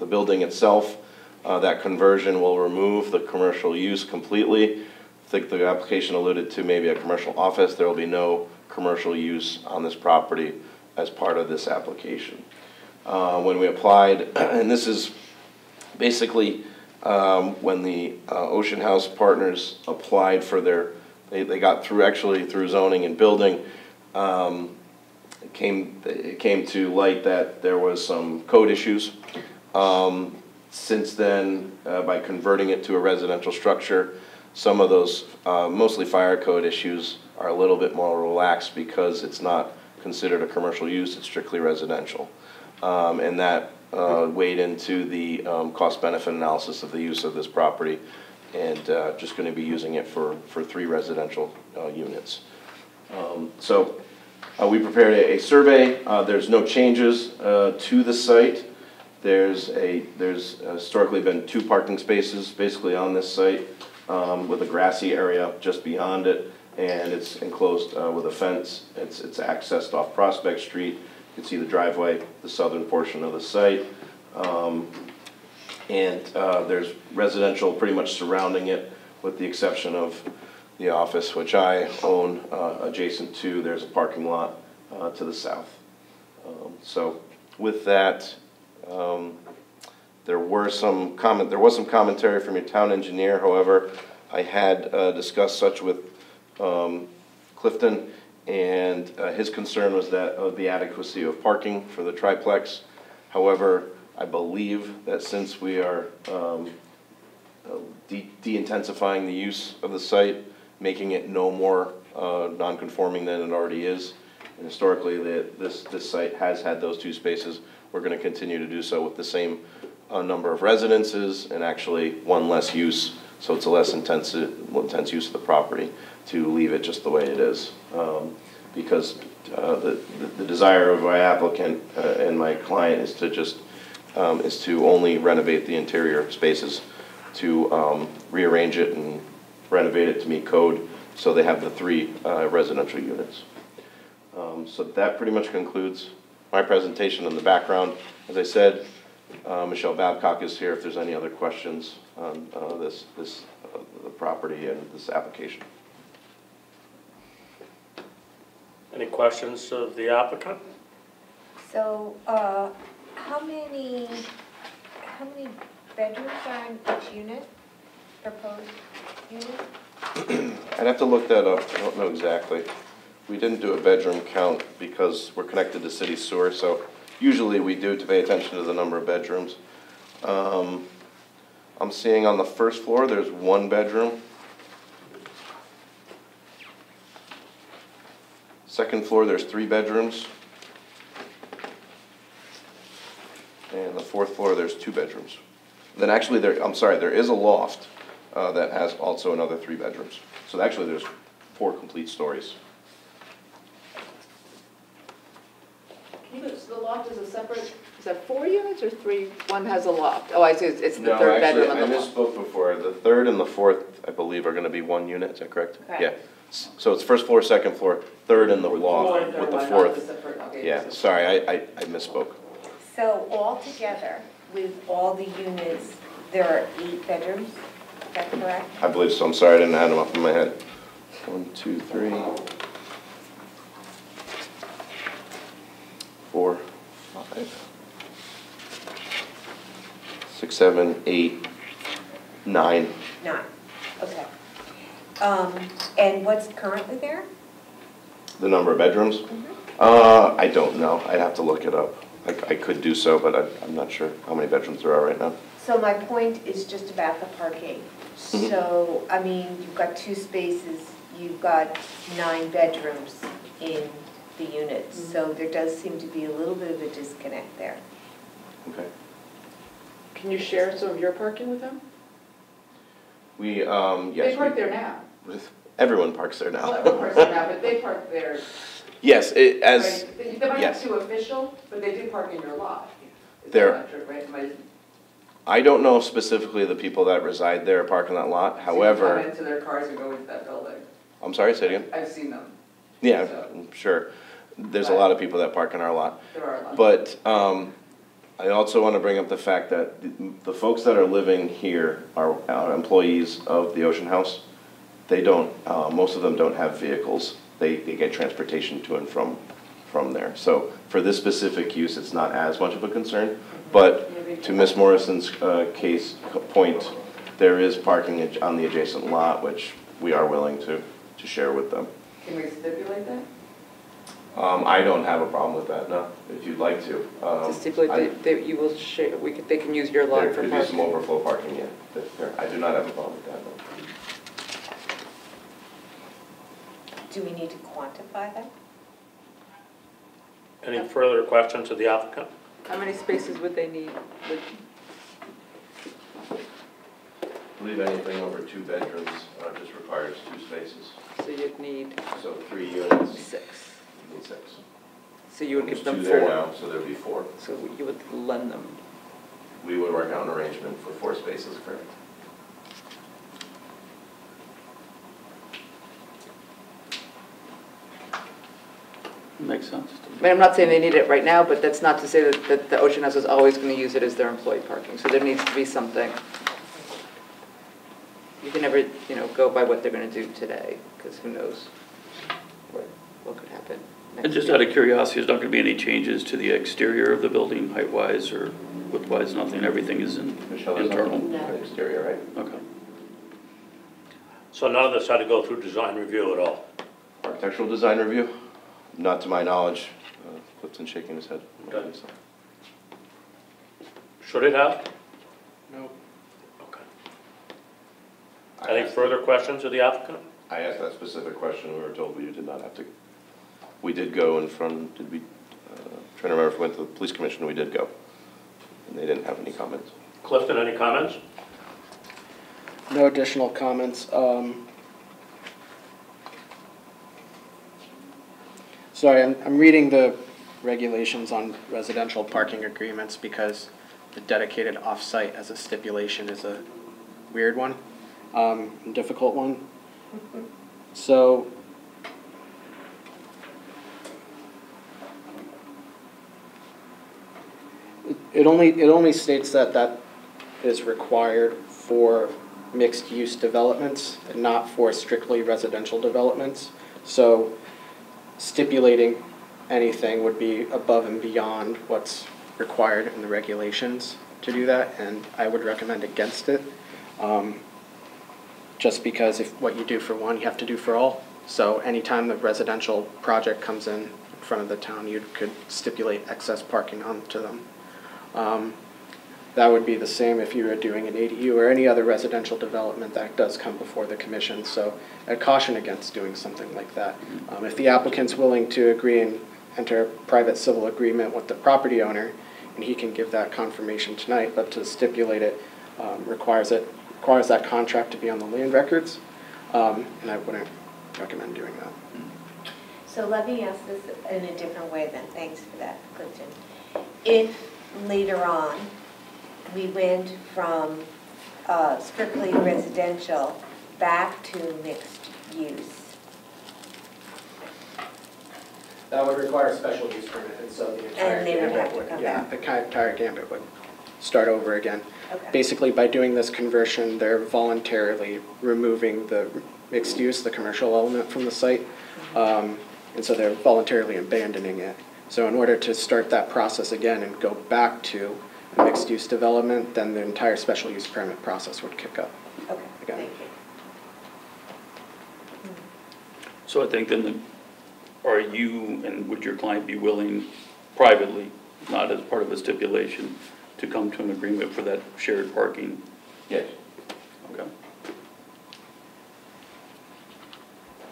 building itself. That conversion will remove the commercial use completely. I think the application alluded to maybe a commercial office. There will be no commercial use on this property as part of this application. When we applied, and this is basically when the Ocean House Partners applied for their, they got through zoning and building. It came to light that there was some code issues. Since then, by converting it to a residential structure, some of those, mostly fire code issues, are a little bit more relaxed because it's not considered a commercial use, it's strictly residential. And that weighed into the cost-benefit analysis of the use of this property, and just going to be using it for 3 residential units. We prepared a survey. There's no changes to the site. There's historically been 2 parking spaces basically on this site, with a grassy area just beyond it, and it's enclosed with a fence. It's accessed off Prospect Street. You can see the driveway, the southern portion of the site, and there's residential pretty much surrounding it, with the exception of the office, which I own adjacent to. There's a parking lot to the south. So with that, there was some commentary from your town engineer. However, I had discussed such with Clifton, and his concern was that of the adequacy of parking for the triplex. However, I believe that since we are de-intensifying the use of the site, making it no more non-conforming than it already is, and historically this site has had those 2 spaces, we're going to continue to do so with the same number of residences and actually 1 less use, so it's a less intense use of the property, to leave it just the way it is. Because the desire of my applicant and my client is to just is to only renovate the interior spaces, to rearrange it and renovate it to meet code, so they have the 3 residential units. So that pretty much concludes my presentation in the background. As I said, Michelle Babcock is here if there's any other questions on the property and this application. Any questions of the applicant? So, how many bedrooms are in each unit, proposed unit? I'd have to look that up. I don't know exactly. We didn't do a bedroom count because we're connected to city sewer, so usually we do to pay attention to the number of bedrooms. I'm seeing on the first floor, there's 1 bedroom. Second floor, there's 3 bedrooms. And the fourth floor, there's 2 bedrooms. Then actually, there is a loft that has also another 3 bedrooms. So actually, there's 4 complete stories. So the loft is a separate, is that 4 units or 3? One has a loft. Oh, I see, it's the third bedroom on the No, actually, I loft. misspoke before. The third and the fourth, I believe, are gonna be 1 unit, is that correct? Correct. Yeah. So it's first floor, second floor, third and the loft Third with the one, not fourth. separate, okay. Yeah, sorry, I misspoke. So altogether, with all the units, there are 8 bedrooms, is that correct? I believe so, I'm sorry, I didn't add them up in my head. 1, 2, 3, 4, 5, 6, 7, 8, 9. 9, okay. And what's currently there? The number of bedrooms? I don't know, I'd have to look it up. I could do so, but I'm not sure how many bedrooms there are right now. So my point is just about the parking. So, I mean, you've got 2 spaces, you've got 9 bedrooms in the units. So there does seem to be a little bit of a disconnect there. Okay. Can you share some of your parking with them? We, yes. They park there now. Everyone parks there now. Well, everyone parks there now, but they park there. Yes, as, Right? They might yes. have 2 official, but they do park in your lot. Is There- that not true, right? I don't know specifically the people that reside there park in that lot, Come however, into their cars and go into that building. I'm sorry, say it again? I've seen them. Yeah, So- I'm sure. There's a lot of people that park in our lot. There are a lot. But I also want to bring up the fact that the folks that are living here are employees of the Ocean House. They don't, most of them don't have vehicles. They get transportation to and from there. So for this specific use, it's not as much of a concern. But to Ms. Morrison's point, there is parking on the adjacent lot, which we are willing to share with them. Can we stipulate that? I don't have a problem with that, no, if you'd like to. To stipulate that you will share, they can use your lot There for could be some parking? overflow parking, yeah. I do not have a problem with that, no. Do we need to quantify that? Any further questions of the applicant? How many spaces would they need? I believe anything over 2 bedrooms just requires 2 spaces. So you'd need So 3 units, 6. you need 6. So you would There's give them 2 there 4. now, so there'd be 4. So you would lend them. We would work out an arrangement for 4 spaces, correct? Makes sense. I mean, I'm not saying they need it right now, but that's not to say that the Ocean House is always going to use it as their employee parking. So there needs to be something. You can never, go by what they're going to do today, because who knows what could happen next And just year. out of curiosity, there's not going to be any changes to the exterior of the building, height-wise or width-wise, nothing, everything is Michelle, is internal? on the exterior, right? Okay. So none of this had to go through design review at all? Architectural design review? Not to my knowledge. Clifton's shaking his head. Okay. Should it have? No. Okay. Any further questions of the applicant? I asked that specific question, we were told we did not have to. We did go in front, did we, trying to remember if we went to the police commission, we did go. And they didn't have any comments. Clifton, any comments? No additional comments. Sorry, I'm reading the regulations on residential parking agreements because the dedicated off-site as a stipulation is a weird one, difficult one. So it only states that is required for mixed-use developments and not for strictly residential developments. So stipulating anything would be above and beyond what's required in the regulations to do that, and I would recommend against it. Just because if what you do for one, you have to do for all. So anytime the residential project comes in front of the town, you could stipulate excess parking onto them. That would be the same if you were doing an ADU or any other residential development that does come before the commission. So I'd caution against doing something like that. If the applicant's willing to agree and enter a private civil agreement with the property owner, and he can give that confirmation tonight, but to stipulate it requires that contract to be on the land records, and I wouldn't recommend doing that. So let me ask this in a different way then. Thanks for that, Clifton. If later on we went from strictly residential back to mixed use, That would require a special use permit, and so the entire And they would have gambit to would, come yeah, back. the entire gambit would start over again. Okay. Basically, by doing this conversion, they're voluntarily removing the mixed use, the commercial element from the site, and so they're voluntarily abandoning it. So in order to start that process again and go back to a mixed use development, then the entire special use permit process would kick up. Okay, Again. thank you. So I think then, are you and would your client be willing privately, not as part of a stipulation, to come to an agreement for that shared parking? Yes. Okay.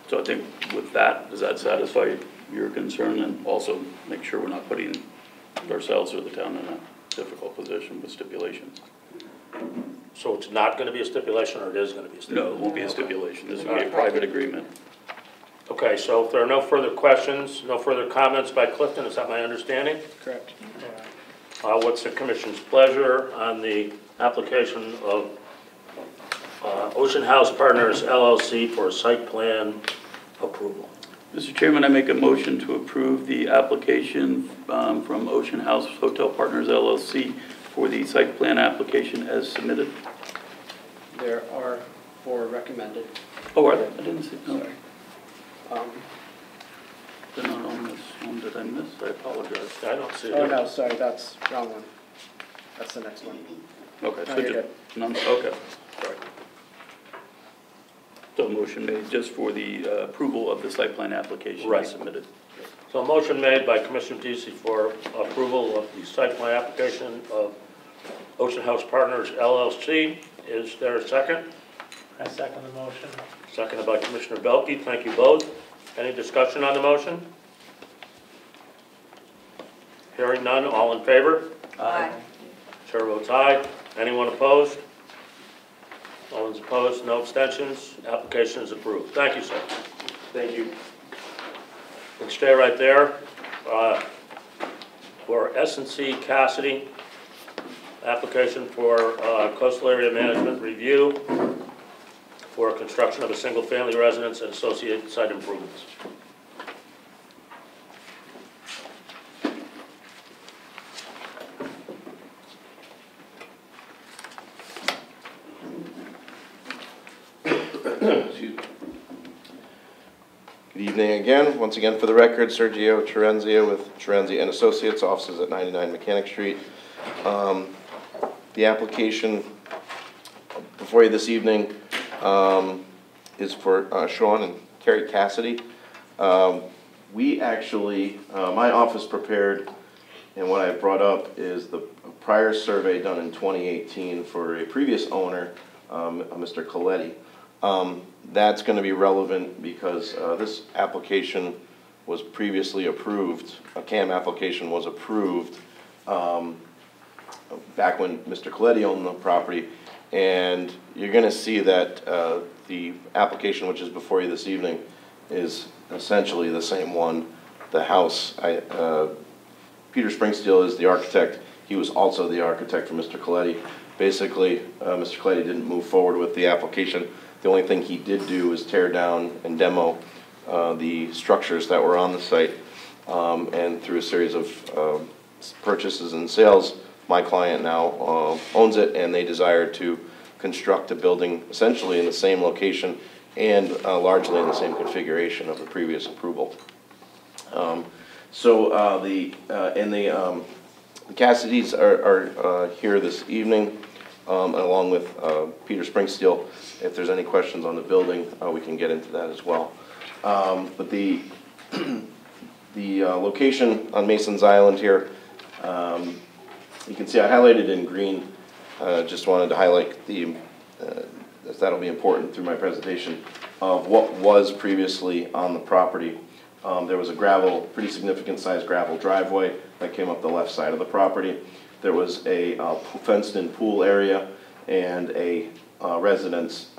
So I think with that, does that satisfy your concern, and also make sure we're not putting ourselves or the town in a difficult position with stipulations? So it's not going to be a stipulation, or it is going to be a No, stipulation? it won't be a stipulation. This will be a private agreement. Okay, so if there are no further questions, no further comments by Clifton, is that my understanding? Correct. What's the commission's pleasure on the application of Ocean House Partners LLC for site plan approval? Mr. Chairman, I make a motion to approve the application from Ocean House Hotel Partners LLC for the site plan application as submitted. There are 4 recommended. Oh, I didn't see, no. Sorry. They're not on this one, did I miss? I apologize. I don't see it. Oh, no, sorry, that's wrong one. That's the next one. Okay, No, so you're just, none, okay, sorry. So motion made just for the approval of the site plan application Right. as submitted. So a motion made by Commissioner Deasy for approval of the site plan application of Ocean House Partners LLC. Is there a second? I second the motion. Seconded by Commissioner Belke. Thank you both. Any discussion on the motion? Hearing none, all in favor? Aye. Chair votes aye. Anyone opposed? No one's opposed, no abstentions. Application is approved. Thank you, sir. Thank you. And stay right there. For S&C Cassidy, application for coastal area management review for construction of a single-family residence and associated site improvements. Excuse me. Good evening again. Once again, for the record, Sergio Terenzia with Terenzia and Associates, offices at 99 Mechanic Street. The application before you this evening is for Sean and Carrie Cassidy. We actually, my office prepared, and what I brought up is the prior survey done in 2018 for a previous owner, Mr. Coletti. That's going to be relevant because this application was previously approved, a CAM application was approved back when Mr. Coletti owned the property, and you're going to see that the application which is before you this evening is essentially the same one. The house, Peter Springsteel is the architect. He was also the architect for Mr. Coletti. Basically, Mr. Coletti didn't move forward with the application. The only thing he did do was tear down and demo the structures that were on the site. And through a series of purchases and sales, my client now owns it, and they desire to construct a building essentially in the same location and largely in the same configuration of the previous approval. The Cassidys are here this evening, along with Peter Springsteel. If there's any questions on the building, we can get into that as well. But the location on Mason's Island here You can see I highlighted in green, just wanted to highlight the, as that'll be important through my presentation, of what was previously on the property. There was a pretty significant sized gravel driveway that came up the left side of the property. There was a fenced-in pool area and a residence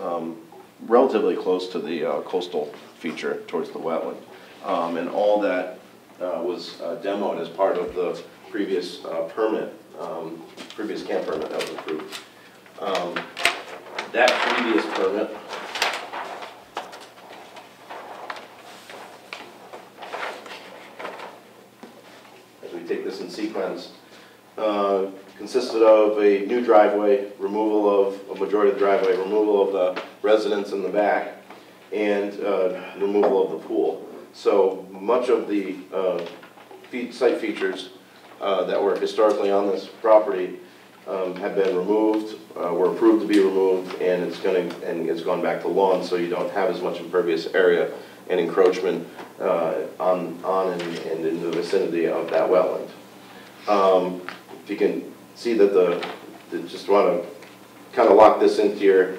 relatively close to the coastal feature towards the wetland. And all that was demoed as part of the previous permit, previous camp permit that was approved. That previous permit take this in sequence, consisted of a new driveway, removal of a majority of the driveway, removal of the residence in the back, and removal of the pool. So much of the site features that were historically on this property have been removed, were approved to be removed, and it's gone back to lawn, so you don't have as much impervious area and encroachment on and in the vicinity of that wetland. If you can see that just want to kind of lock this into your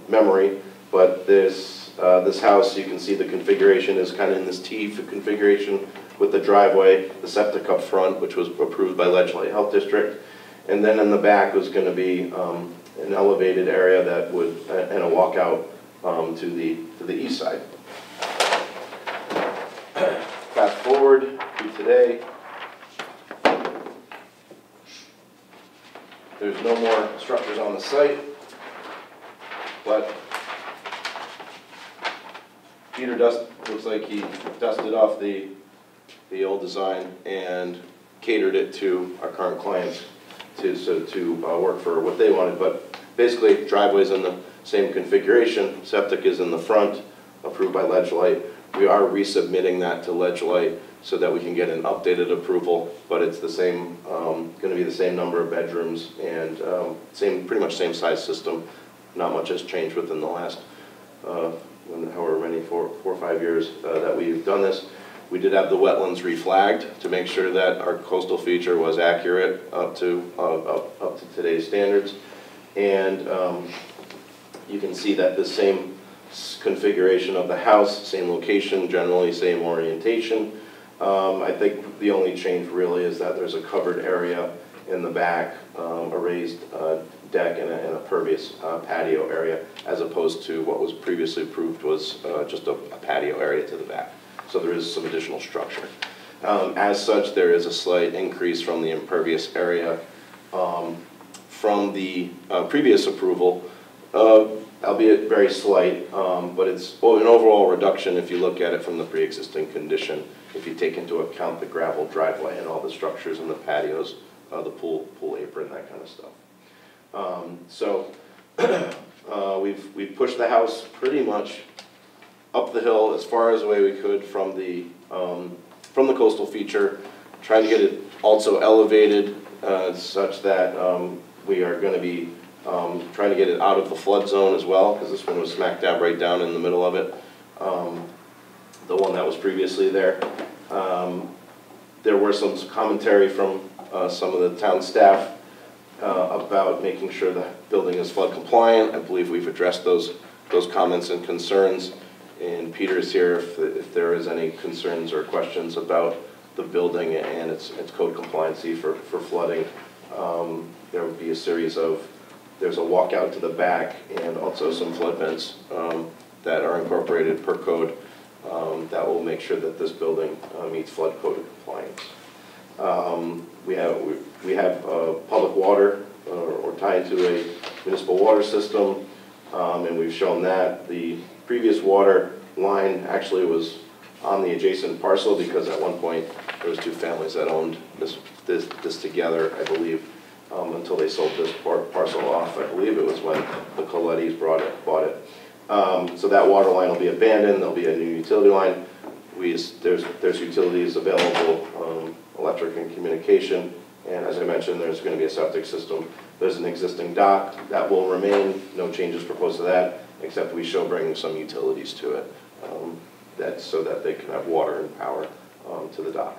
memory, but this house, you can see the configuration is kind of in this T configuration with the driveway, the septic up front, which was approved by Ledgely Health District, and then in the back was going to be an elevated area that would and a walkout to the east side. Fast forward to today. There's no more structures on the site, but Peter looks like he dusted off the old design and catered it to our current clients to work for what they wanted. But basically, driveway's in the same configuration, septic is in the front, approved by Ledgely. We are resubmitting that to Ledgely so that we can get an updated approval, but it's the same, going to be the same number of bedrooms and pretty much same size system. Not much has changed within the last, however many, 4 or 5 years that we've done this. We did have the wetlands reflagged to make sure that our coastal feature was accurate up to today's standards. And you can see that the same configuration of the house, same location, generally same orientation. I think the only change really is that there's a covered area in the back, a raised deck and a pervious patio area, as opposed to what was previously approved was just a patio area to the back. So there is some additional structure. As such, there is a slight increase from the impervious area from the previous approval, albeit very slight, but it's an overall reduction if you look at it from the pre-existing condition, if you take into account the gravel driveway and all the structures and the patios, the pool apron, that kind of stuff. So we've pushed the house pretty much up the hill as far as the way we could from the coastal feature, trying to get it also elevated such that we are going to be trying to get it out of the flood zone as well, because this one was smack dab right down in the middle of it, the one that was previously there. There were some commentary from some of the town staff about making sure the building is flood compliant. I believe we've addressed those comments and concerns. And Peter is here if there is any concerns or questions about the building and its code compliancy for flooding. There would be a series of, there's a walkout to the back and also some flood vents that are incorporated per code that will make sure that this building meets flood code compliance. We have public water or tied to a municipal water system, and we've shown that. The previous water line actually was on the adjacent parcel because at one point there was 2 families that owned this together, I believe, until they sold this parcel off. I believe it was when the Colettis bought it. So that water line will be abandoned. There'll be a new utility line. There's utilities available, electric and communication, and as I mentioned, there's going to be a septic system. There's an existing dock that will remain. No changes proposed to that, except we shall bring some utilities to it, so that they can have water and power to the dock.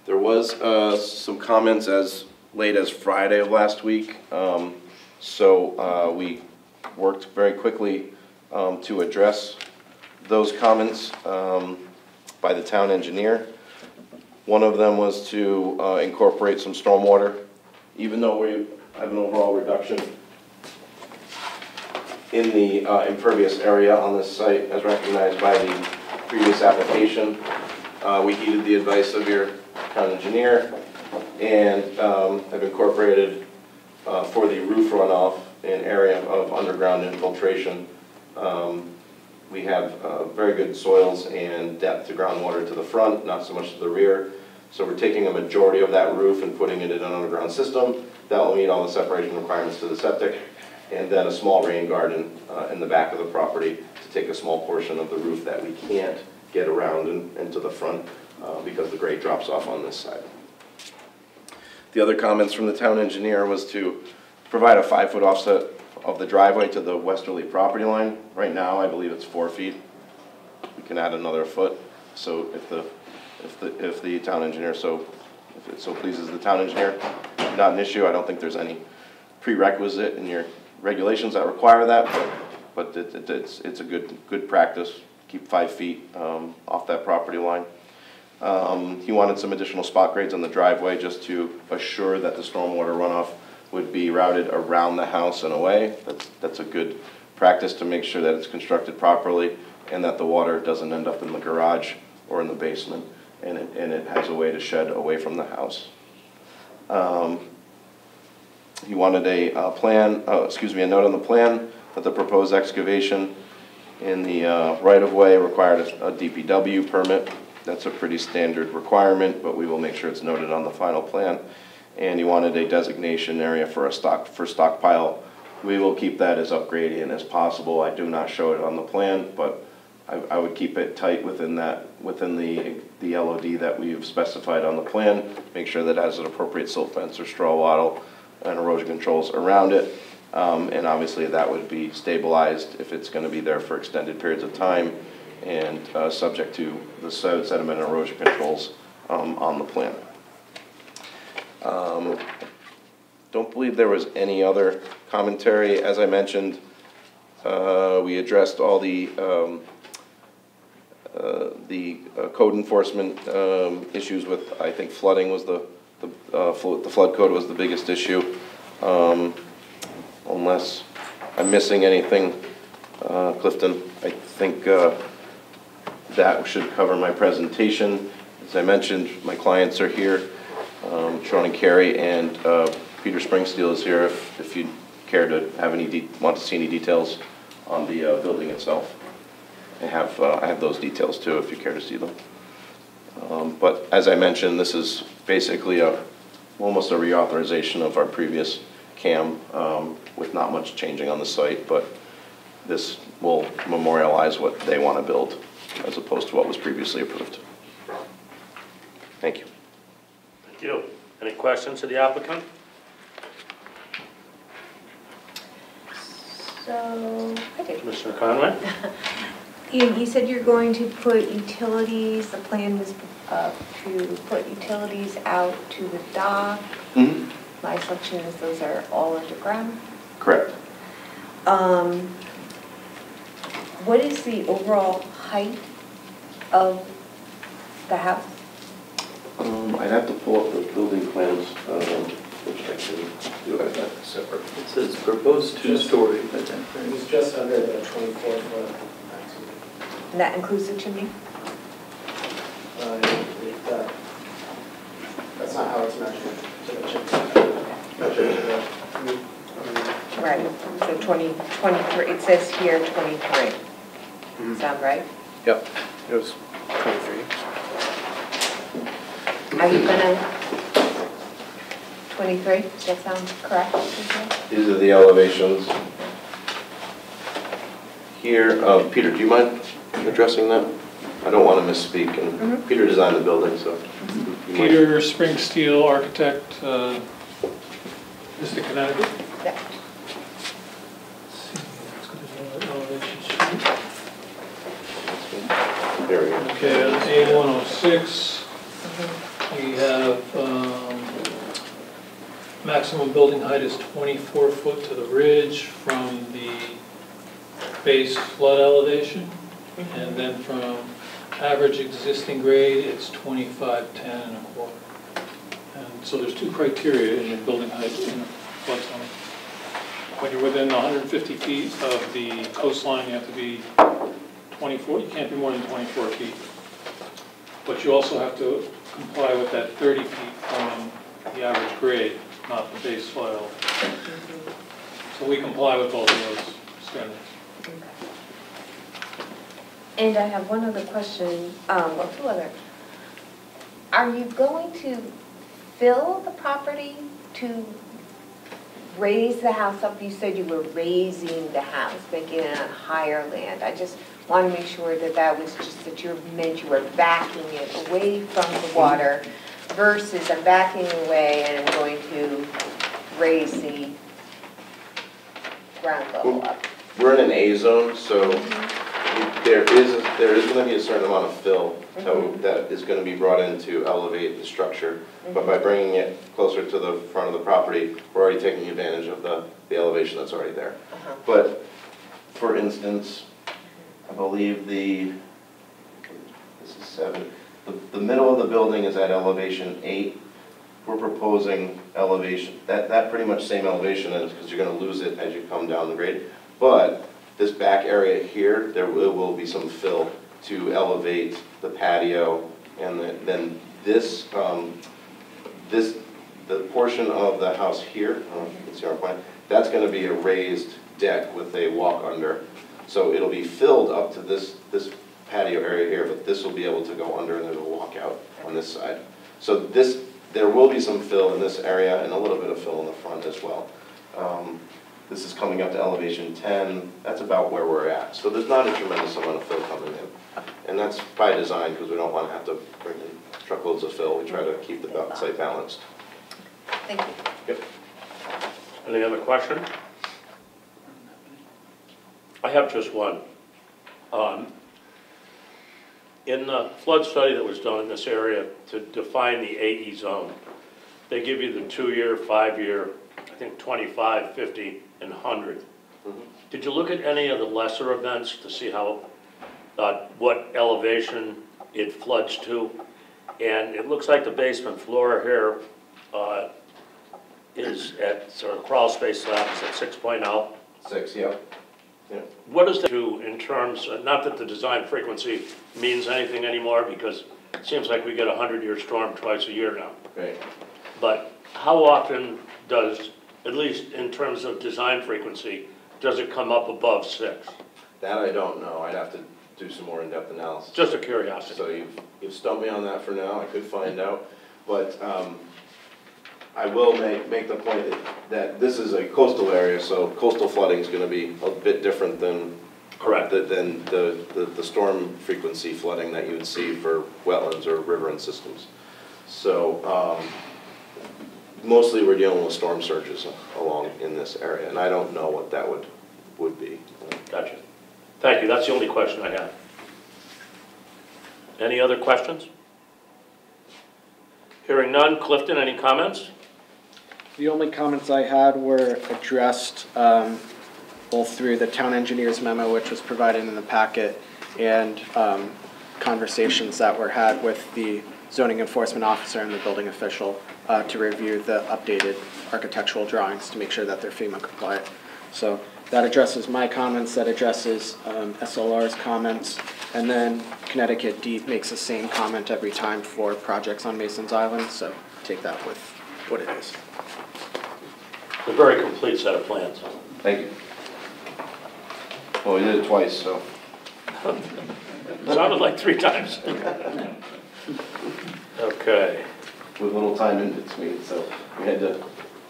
There was some comments as late as Friday of last week, so we worked very quickly to address those comments by the town engineer. One of them was to incorporate some stormwater, even though we have an overall reduction in the impervious area on this site as recognized by the previous application. We heeded the advice of your town engineer and have incorporated for the roof runoff an area of underground infiltration. We have very good soils and depth to groundwater to the front, not so much to the rear. So we're taking a majority of that roof and putting it in an underground system. That will meet all the separation requirements to the septic. And then a small rain garden in the back of the property to take a small portion of the roof that we can't get around and to the front because the grade drops off on this side. The other comments from the town engineer was to provide a 5-foot offset of the driveway to the westerly property line. Right now, I believe it's 4 feet. We can add another foot. So if the town engineer if it so pleases the town engineer, not an issue. I don't think there's any prerequisite in your regulations that require that, but it's a good practice. Keep 5 feet off that property line. He wanted some additional spot grades on the driveway just to assure that the stormwater runoff would be routed around the house and away. That's a good practice to make sure that it's constructed properly and that the water doesn't end up in the garage or in the basement, and it has a way to shed away from the house. He wanted a note on the plan that the proposed excavation in the right-of-way required a DPW permit. That's a pretty standard requirement, but we will make sure it's noted on the final plan. And he wanted a designation area for stockpile. We will keep that as up gradient as possible. I do not show it on the plan, but I would keep it tight within the LOD that we've specified on the plan. Make sure that it has an appropriate silt fence or straw wattle and erosion controls around it. And obviously that would be stabilized if it's going to be there for extended periods of time and subject to the sediment and erosion controls on the plan. Don't believe there was any other commentary. As I mentioned, we addressed all the code enforcement issues with, I think flooding was the flood code was the biggest issue. Unless I'm missing anything, Clifton, I think that should cover my presentation. As I mentioned, my clients are here, Sean and Carrie, and Peter Springsteel is here if you care to have want to see any details on the building itself. I have those details too if you care to see them. But as I mentioned, this is basically almost a reauthorization of our previous CAM with not much changing on the site, but this will memorialize what they want to build as opposed to what was previously approved. Thank you. Thank you. Any questions of the applicant? So, I do. Commissioner Conway? You said you're going to put utilities, the plan was to put utilities out to the dock. Mm-hmm. My assumption is those are all underground. Correct. What is the overall height of the house? I'd have to pull up the building plans, which I can do at that separate. It says proposed 2-story. It was just under the 24-foot maximum. And that includes the chimney? That's not how it's measured. Right, so 23, it says here 23. Sound right? Yep, it was 23. Are you gonna, 23, does that sound correct? These are the elevations. Here, Peter, do you mind addressing that? I don't want to misspeak, and Peter designed the building, so. Peter Springsteel, architect, Mr. Connecticut. Yeah. There we go. Okay, on A106, we have maximum building height is 24 foot to the ridge from the base flood elevation. And then from average existing grade, it's 25, 10, and a quarter. And so there's two criteria in your building height in a flood zone. When you're within 150 feet of the coastline, you have to be 24, you can't be more than 24 feet. But you also have to comply with that 30 feet from the average grade, not the base flood elevation. So we comply with both of those standards. And I have one other question, well, two other. Are you going to fill the property to raise the house up? You said you were raising the house, making it on higher land. I just want to make sure that that was just that you were backing it away from the water versus I'm backing away and I'm going to raise the ground level up. We're in an A zone, so there is going to be a certain amount of fill that is going to be brought in to elevate the structure. But by bringing it closer to the front of the property, we're already taking advantage of the elevation that's already there. But for instance, I believe this is 7. The middle of the building is at elevation 8. We're proposing elevation, that pretty much same elevation is because you're going to lose it as you come down the grade. But this back area here, there will be some fill to elevate the patio, and then the portion of the house here, I don't know if you can see our plan, that's going to be a raised deck with a walk under. So it'll be filled up to this patio area here, but this will be able to go under and there's a walkout on this side. So there will be some fill in this area and a little bit of fill in the front as well. This is coming up to elevation 10. That's about where we're at. So there's not a tremendous amount of fill coming in. And that's by design because we don't want to have to bring in truckloads of fill. We try to keep the site balanced. Thank you. Yep. Any other question? I have just one. In the flood study that was done in this area to define the AE zone, they give you the 2-year, 5-year, I think 25, 50, and 100. Did you look at any of the lesser events to see how, what elevation it floods to? And it looks like the basement floor here is at sort of crawl space slabs at 6.0. 6, yeah. Yeah. What does that do in terms, not that the design frequency means anything anymore because it seems like we get a 100-year storm twice a year now. Right. But how often does, at least in terms of design frequency, does it come up above 6? That I don't know. I'd have to do some more in-depth analysis. Just a curiosity. So you've stumped me on that for now. I could find out. But I will make the point that this is a coastal area, so coastal flooding is going to be a bit different than than the storm frequency flooding that you would see for wetlands or riverine systems. So mostly we're dealing with storm surges along in this area, and I don't know what that would be. Gotcha. Thank you. That's the only question I have. Any other questions? Hearing none. Clifton, any comments? The only comments I had were addressed both through the town engineer's memo, which was provided in the packet, and conversations that were had with the zoning enforcement officer and the building official to review the updated architectural drawings to make sure that they're FEMA compliant. So that addresses my comments, that addresses SLR's comments, and then Connecticut Deep makes the same comment every time for projects on Mason's Island, so take that with what it is. A very complete set of plans. Thank you. Well, we did it twice, so. Sounded like 3 times. Okay. With little time in between, so we had to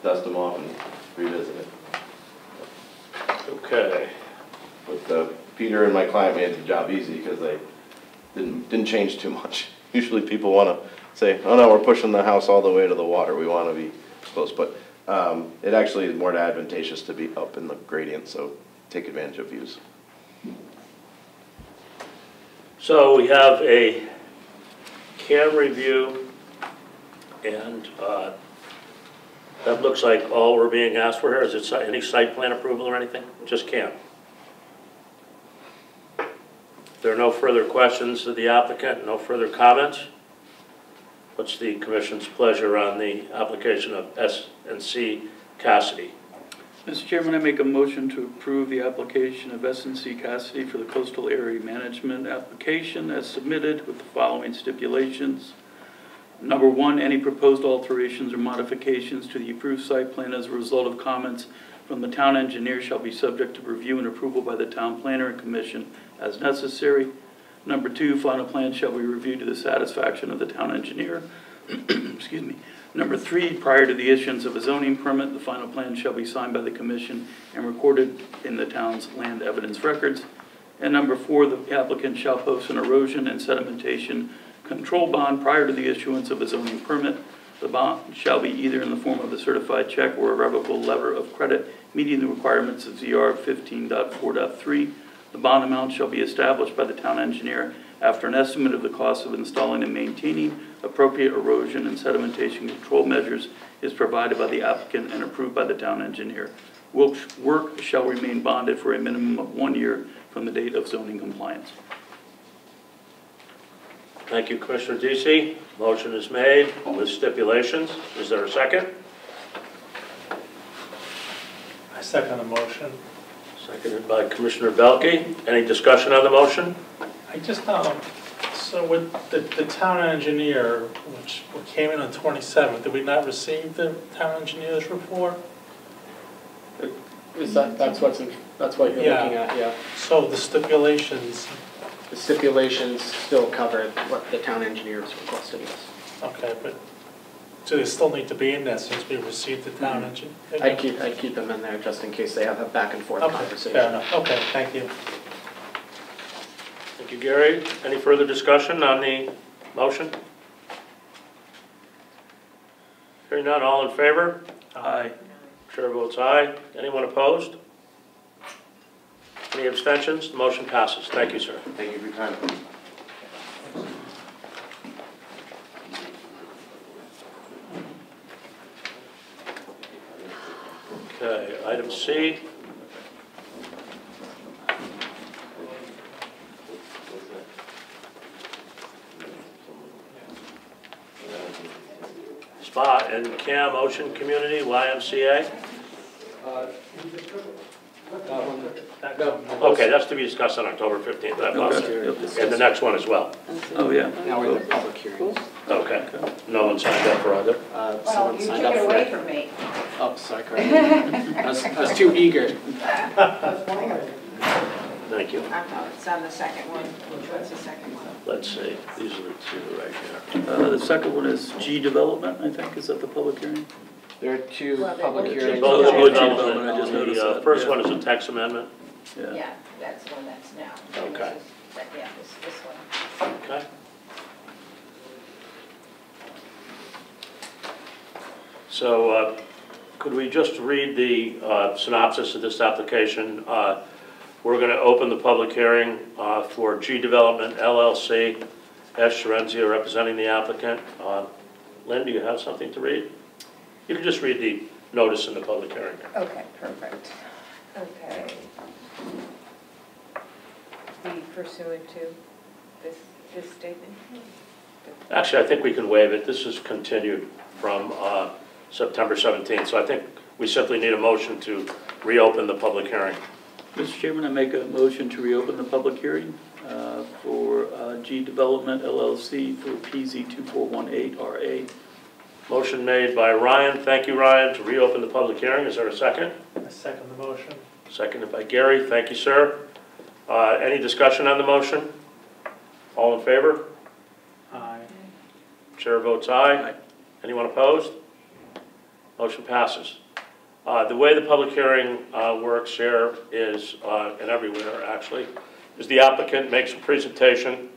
dust them off and revisit it. Okay. But Peter and my client made the job easy because they didn't change too much. Usually people want to say, oh no, we're pushing the house all the way to the water. We want to be close. But it actually is more advantageous to be up in the gradient, so take advantage of views. So we have a CAM review and That looks like all we're being asked for here. Is it any site plan approval or anything? Just camp. If there are no further questions of the applicant, no further comments, what's the commission's pleasure on the application of S&C Cassidy? Mr. Chairman, I make a motion to approve the application of S&C Cassidy for the coastal area management application as submitted with the following stipulations. Number one, any proposed alterations or modifications to the approved site plan as a result of comments from the town engineer shall be subject to review and approval by the town planner and commission as necessary. Number two, final plans shall be reviewed to the satisfaction of the town engineer. Excuse me. Number three, prior to the issuance of a zoning permit, the final plan shall be signed by the commission and recorded in the town's land evidence records. And number four, the applicant shall post an erosion and sedimentation control bond prior to the issuance of a zoning permit. The bond shall be either in the form of a certified check or a revocable letter of credit meeting the requirements of ZR 15.4.3. The bond amount shall be established by the town engineer after an estimate of the cost of installing and maintaining appropriate erosion and sedimentation control measures is provided by the applicant and approved by the town engineer. Work shall remain bonded for a minimum of 1 year from the date of zoning compliance. Thank you, Commissioner Deasy. Motion is made with stipulations. Is there a second? I second the motion. Seconded by Commissioner Belke. Any discussion on the motion? I just, so with the town engineer, which came in on 27th, did we not receive the town engineer's report? Is that's what you're Yeah. looking at, yeah. So the stipulations, The stipulations still cover what the town engineer is requesting us. okay, but do they still need to be in there since we received the town engineer? I'd keep them in there just in case they have a back and forth Okay, conversation. fair enough. Okay, thank you. Thank you, Gary. Any further discussion on the motion? Hearing none, all in favor? Aye. Chair votes aye. Anyone opposed? Any abstentions? The motion passes. Thank you, sir. Thank you for your time. Okay, item C. Spa and Cam Ocean Community, YMCA. Okay, that's to be discussed on October 15th. I apologize. And the next one as well. Oh, yeah. Now we're in the public hearing. Okay. No one signed up for either? Well, Someone you took signed up it for away it. from me. Oh, sorry, Carly. I was too eager. Thank you. It's on the second one. Which one's the second one? Let's see. These are the two right here. The second one is G Development, I think. Is that the public hearing? There are two Well, public they're hearings. Both Oh, of G them, development, I just noticed the that, first yeah. one is a text amendment. Yeah. Yeah, that's the one that's now. Okay. Yeah, this one. Okay. So could we just read the synopsis of this application? We're going to open the public hearing for G Development LLC, S. Sherenzia representing the applicant. Lynn, do you have something to read? You can just read the notice in the public hearing. Okay, perfect. Okay. Be pursuant to this statement? Actually, I think we can waive it. This is continued from September 17th. So I think we simply need a motion to reopen the public hearing. Mr. Chairman, I make a motion to reopen the public hearing for G Development LLC for PZ 2418RA. Motion made by Ryan. Thank you, Ryan, to reopen the public hearing. Is there a second? I second the motion. Seconded by Gary. Thank you, sir. Any discussion on the motion? All in favor? Aye. Chair votes aye. Anyone opposed? Motion passes. The way the public hearing works here is, and everywhere actually, is the applicant makes a presentation.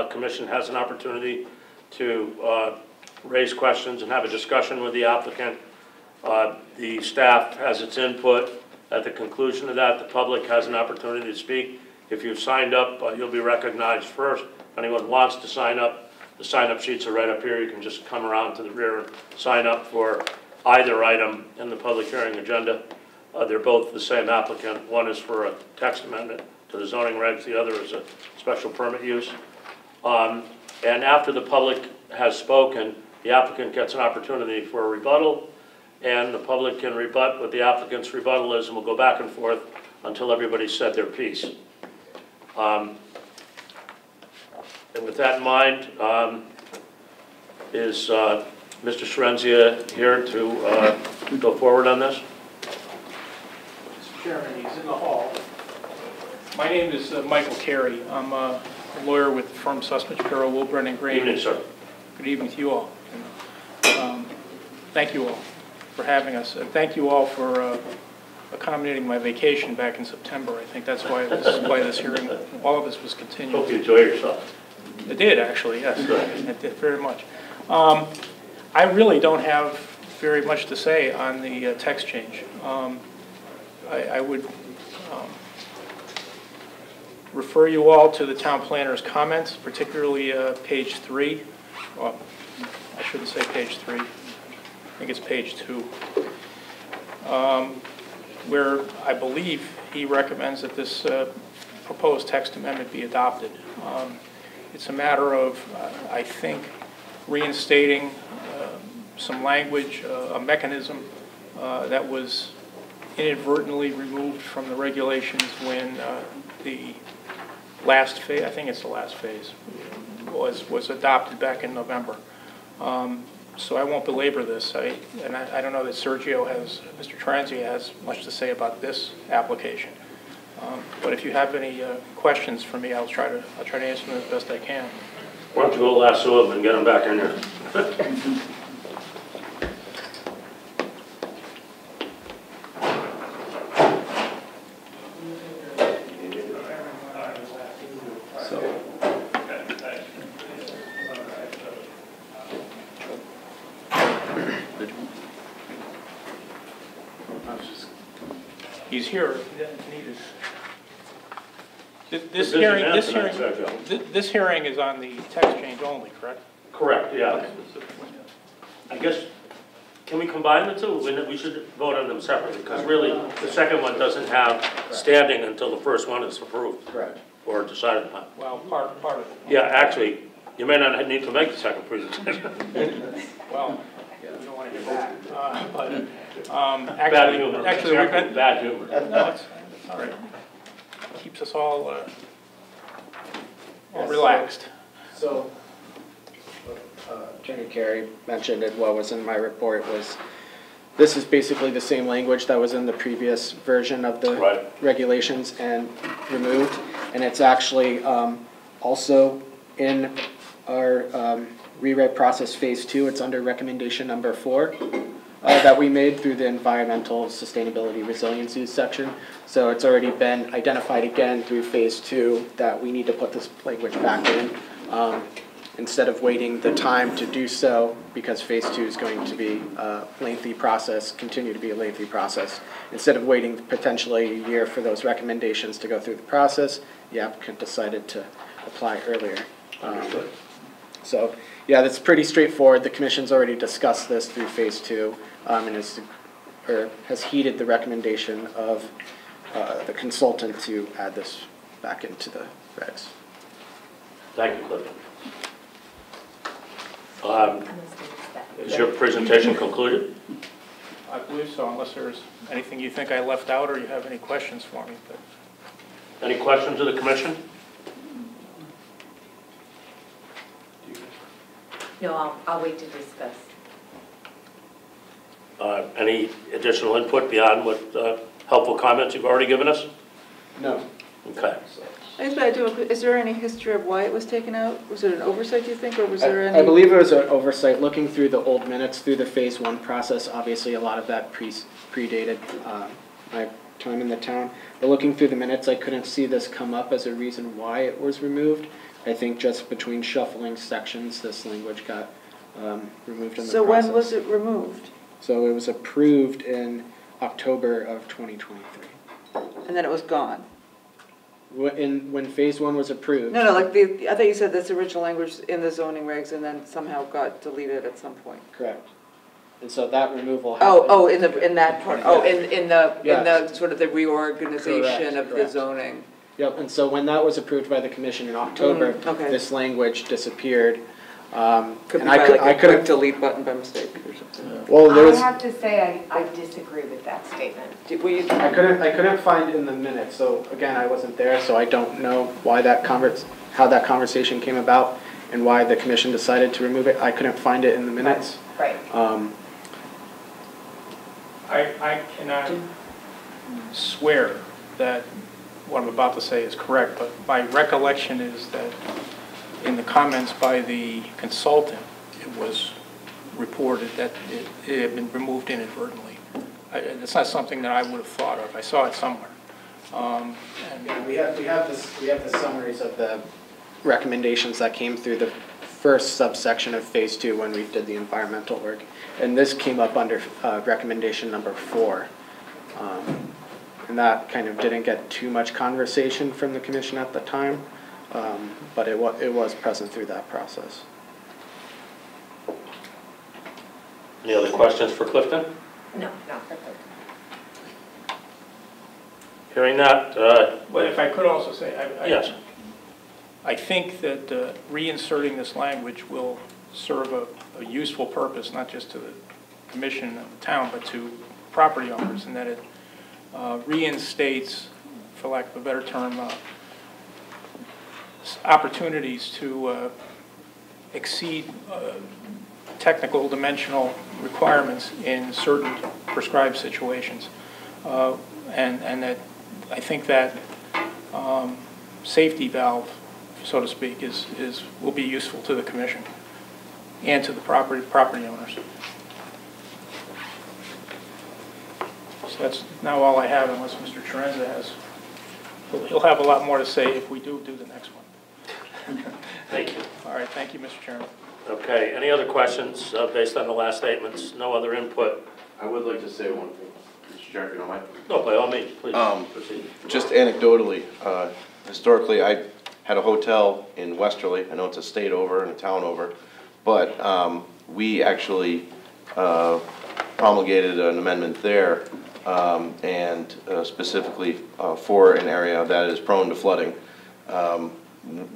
Commission has an opportunity to raise questions and have a discussion with the applicant. The staff has its input. At the conclusion of that, the public has an opportunity to speak. If you've signed up, you'll be recognized first. If anyone wants to sign up, the sign-up sheets are right up here. You can just come around to the rear and sign up for either item in the public hearing agenda. They're both the same applicant. One is for a text amendment to the zoning regs, the other is a special permit use. And after the public has spoken, the applicant gets an opportunity for a rebuttal, and the public can rebut what the applicant's rebuttal is, and we'll go back and forth until everybody's said their piece. And with that in mind, is Mr. Sherenzia here to go forward on this? Mr. Chairman, he's in the hall. My name is Michael Carey. I'm a lawyer with the firm Sussman Shapiro, Wilburn and Green. Good evening, sir. Good evening to you all. Thank you all for having us. Thank you all for accommodating my vacation back in September. I think that's why this hearing, all of this was continued. Hope you enjoy yourself. I did, actually, yes. I did very much. I really don't have very much to say on the text change. I would refer you all to the town planner's comments, particularly page 3. Well, I shouldn't say page 3. I think it's page 2. Where I believe he recommends that this proposed text amendment be adopted. It's a matter of, I think, reinstating some language, a mechanism that was inadvertently removed from the regulations when the last phase, I think it's the last phase, was adopted back in November. So I won't belabor this. I don't know that Sergio has, Mr. Transi has much to say about this application. But if you have any questions for me, I'll try to answer them as best I can. Why don't you go lasso him and get him back in there? He's here if needed. This hearing is on the text change only, correct? Correct, yeah. I guess, can we combine the two? We should vote on them separately, because really, the second one doesn't have standing until the first one is approved. Correct. Or decided upon. Well, part of it. Yeah, actually, you may not need to make the second presentation. Well, we don't want to do that. But Bad humor. Actually, we've got bad humor. No, it's all right. Keeps us all relaxed. So, Attorney Carey mentioned it, what was in my report was, this is basically the same language that was in the previous version of the regulations and removed. And it's actually also in our rewrite process phase 2. It's under recommendation number 4 that we made through the environmental sustainability resiliency section. So it's already been identified again through phase 2 that we need to put this language back in. Instead of waiting the time to do so, because phase 2 is going to be a lengthy process, continue to be a lengthy process. Instead of waiting potentially a year for those recommendations to go through the process, the applicant decided to apply earlier. So, yeah, that's pretty straightforward. The commission's already discussed this through phase 2 and has heeded the recommendation of the consultant to add this back into the regs. Thank you, Clifton. Is your presentation concluded? I believe so, unless there's anything you think I left out or you have any questions for me. But Any questions of the commission? No, I'll wait to discuss. Any additional input beyond what helpful comments you've already given us? No. Okay. Is there any history of why it was taken out? Was it an oversight, do you think, or was there any? I believe it was an oversight. Looking through the old minutes through the phase 1 process, obviously a lot of that predated my time in the town. But looking through the minutes, I couldn't see this come up as a reason why it was removed. I think just between shuffling sections, this language got removed in the process. So when was it removed? So it was approved in October of 2023. And then it was gone? When phase 1 was approved. No, like I thought you said this original language in the zoning regs and then somehow got deleted at some point. Correct. And so that removal Oh, happened. in that part, in the sort of the reorganization Correct, of the correct. zoning. Yep, and so when that was approved by the commission in October, okay. this language disappeared. Could be And by like a quick couldn't, delete button by mistake or something. well, there I was, have to say, I disagree with that statement. Will you? I couldn't find in the minutes, so again, I wasn't there, so I don't know why how that conversation came about and why the commission decided to remove it. I couldn't find it in the minutes. Right. I cannot swear that what I'm about to say is correct, but my recollection is that in the comments by the consultant, it was reported that it had been removed inadvertently. It's not something that I would have thought of. I saw it somewhere. Yeah, we have the summaries of the recommendations that came through the first subsection of phase 2 when we did the environmental work. And this came up under recommendation number 4. And that kind of didn't get too much conversation from the commission at the time, but it was present through that process. Any other questions for Clifton? No, not for Clifton. Hearing that, But if I could also say, yes. I think that reinserting this language will serve a useful purpose, not just to the commission and the town, but to property owners, and that it reinstates, for lack of a better term, opportunities to exceed technical dimensional requirements in certain prescribed situations. And that I think that safety valve, so to speak, will be useful to the commission and to the property owners. So that's now all I have, unless Mr. Terenza has. He'll have a lot more to say if we do the next one. Thank you. All right, thank you, Mr. Chairman. Okay, any other questions based on the last statements? No other input? I would like to say one thing, Mr. Chair, if you don't mind. No, by all means, please proceed. Just anecdotally, historically, I had a hotel in Westerly. I know it's a state over and a town over, but we actually promulgated an amendment there, and specifically for an area that is prone to flooding.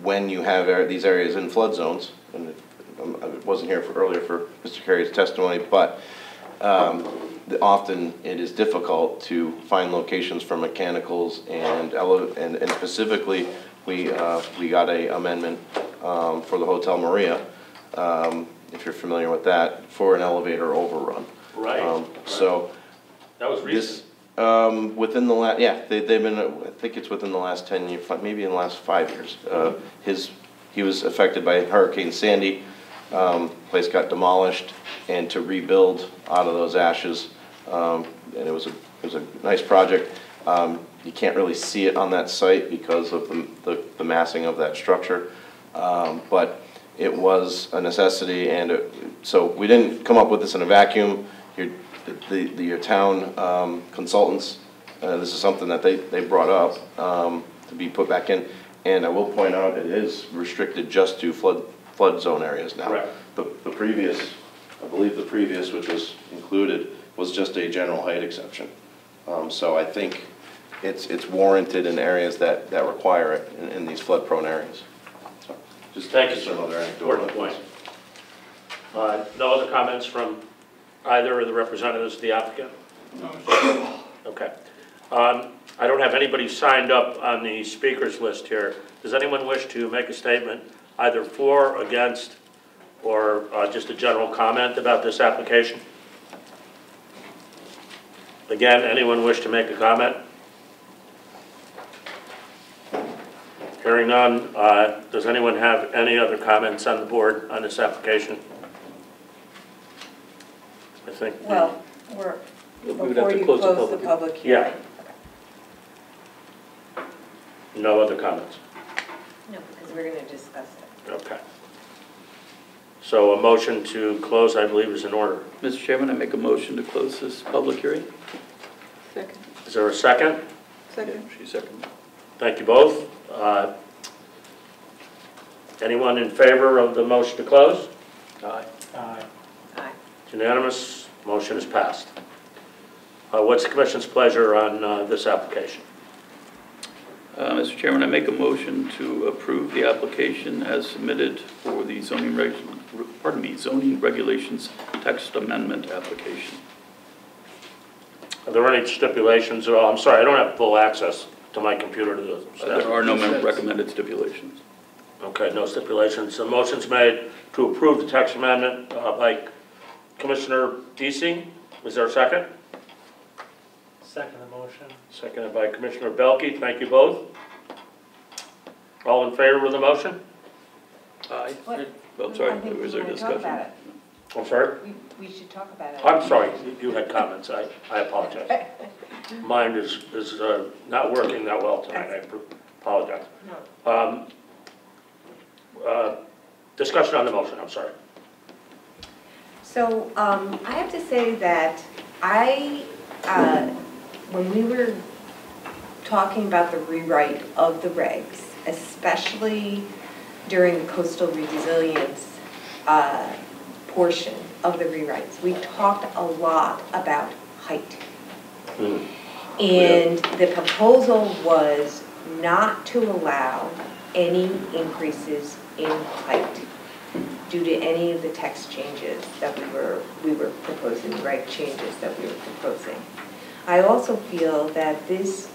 When you have these areas in flood zones, and I wasn't here earlier for Mr. Carey's testimony, but often it is difficult to find locations for mechanicals and specifically we got a amendment for the Hotel Maria, if you're familiar with that, for an elevator overrun. Right. So that was recent. Within the last, they've been, I think it's within the last 10 years, maybe in the last 5 years. He was affected by Hurricane Sandy. Place got demolished, and to rebuild out of those ashes, and it was a nice project. You can't really see it on that site because of the massing of that structure, but it was a necessity, and so we didn't come up with this in a vacuum. Your town consultants, this is something that they brought up to be put back in, and I will point out it is restricted just to flood zone areas now. Correct. The previous, I believe the previous, which was included, was just a general height exception. So I think it's warranted in areas that require it in these flood prone areas. So just Thank you, some sir. other anecdotal Important point. No other comments from either of the representatives of the applicant? No. Okay. I don't have anybody signed up on the speakers list here. Does anyone wish to make a statement either for, against, or just a general comment about this application? Again, anyone wish to make a comment? Hearing none, does anyone have any other comments on the board on this application? I think. Well, before you close the public hearing. Yeah. No other comments? No, because we're going to discuss it. Okay. So a motion to close, I believe, is in order. Mr. Chairman, I make a motion to close this public hearing. Second. Is there a second? Second. She seconded. Thank you both. Anyone in favor of the motion to close? Aye. Aye. Aye. It's unanimous. Motion is passed. What's the commission's pleasure on this application? Mr. Chairman, I make a motion to approve the application as submitted for the zoning regulations text amendment application. Are there any stipulations? Oh, I'm sorry, I don't have full access to my computer to the staff. There are no recommended stipulations. Okay, no stipulations. The motion's made to approve the text amendment by Commissioner Deasy. Is there a second? Second the motion. Seconded by Commissioner Belke. Thank you both. All in favor of the motion? Aye. What? Oh, sorry, I think was we there wanna talk discussion? about it. I'm sorry? We should talk about it. I'm sorry, you had comments. I apologize. Mine is not working that well tonight. I apologize. No. Discussion on the motion, I'm sorry. So I have to say that when we were talking about the rewrite of the regs, especially during the coastal resilience portion of the rewrites, we talked a lot about height. And the proposal was not to allow any increases in height due to any of the text changes that we were proposing, the reg changes that we were proposing. I also feel that this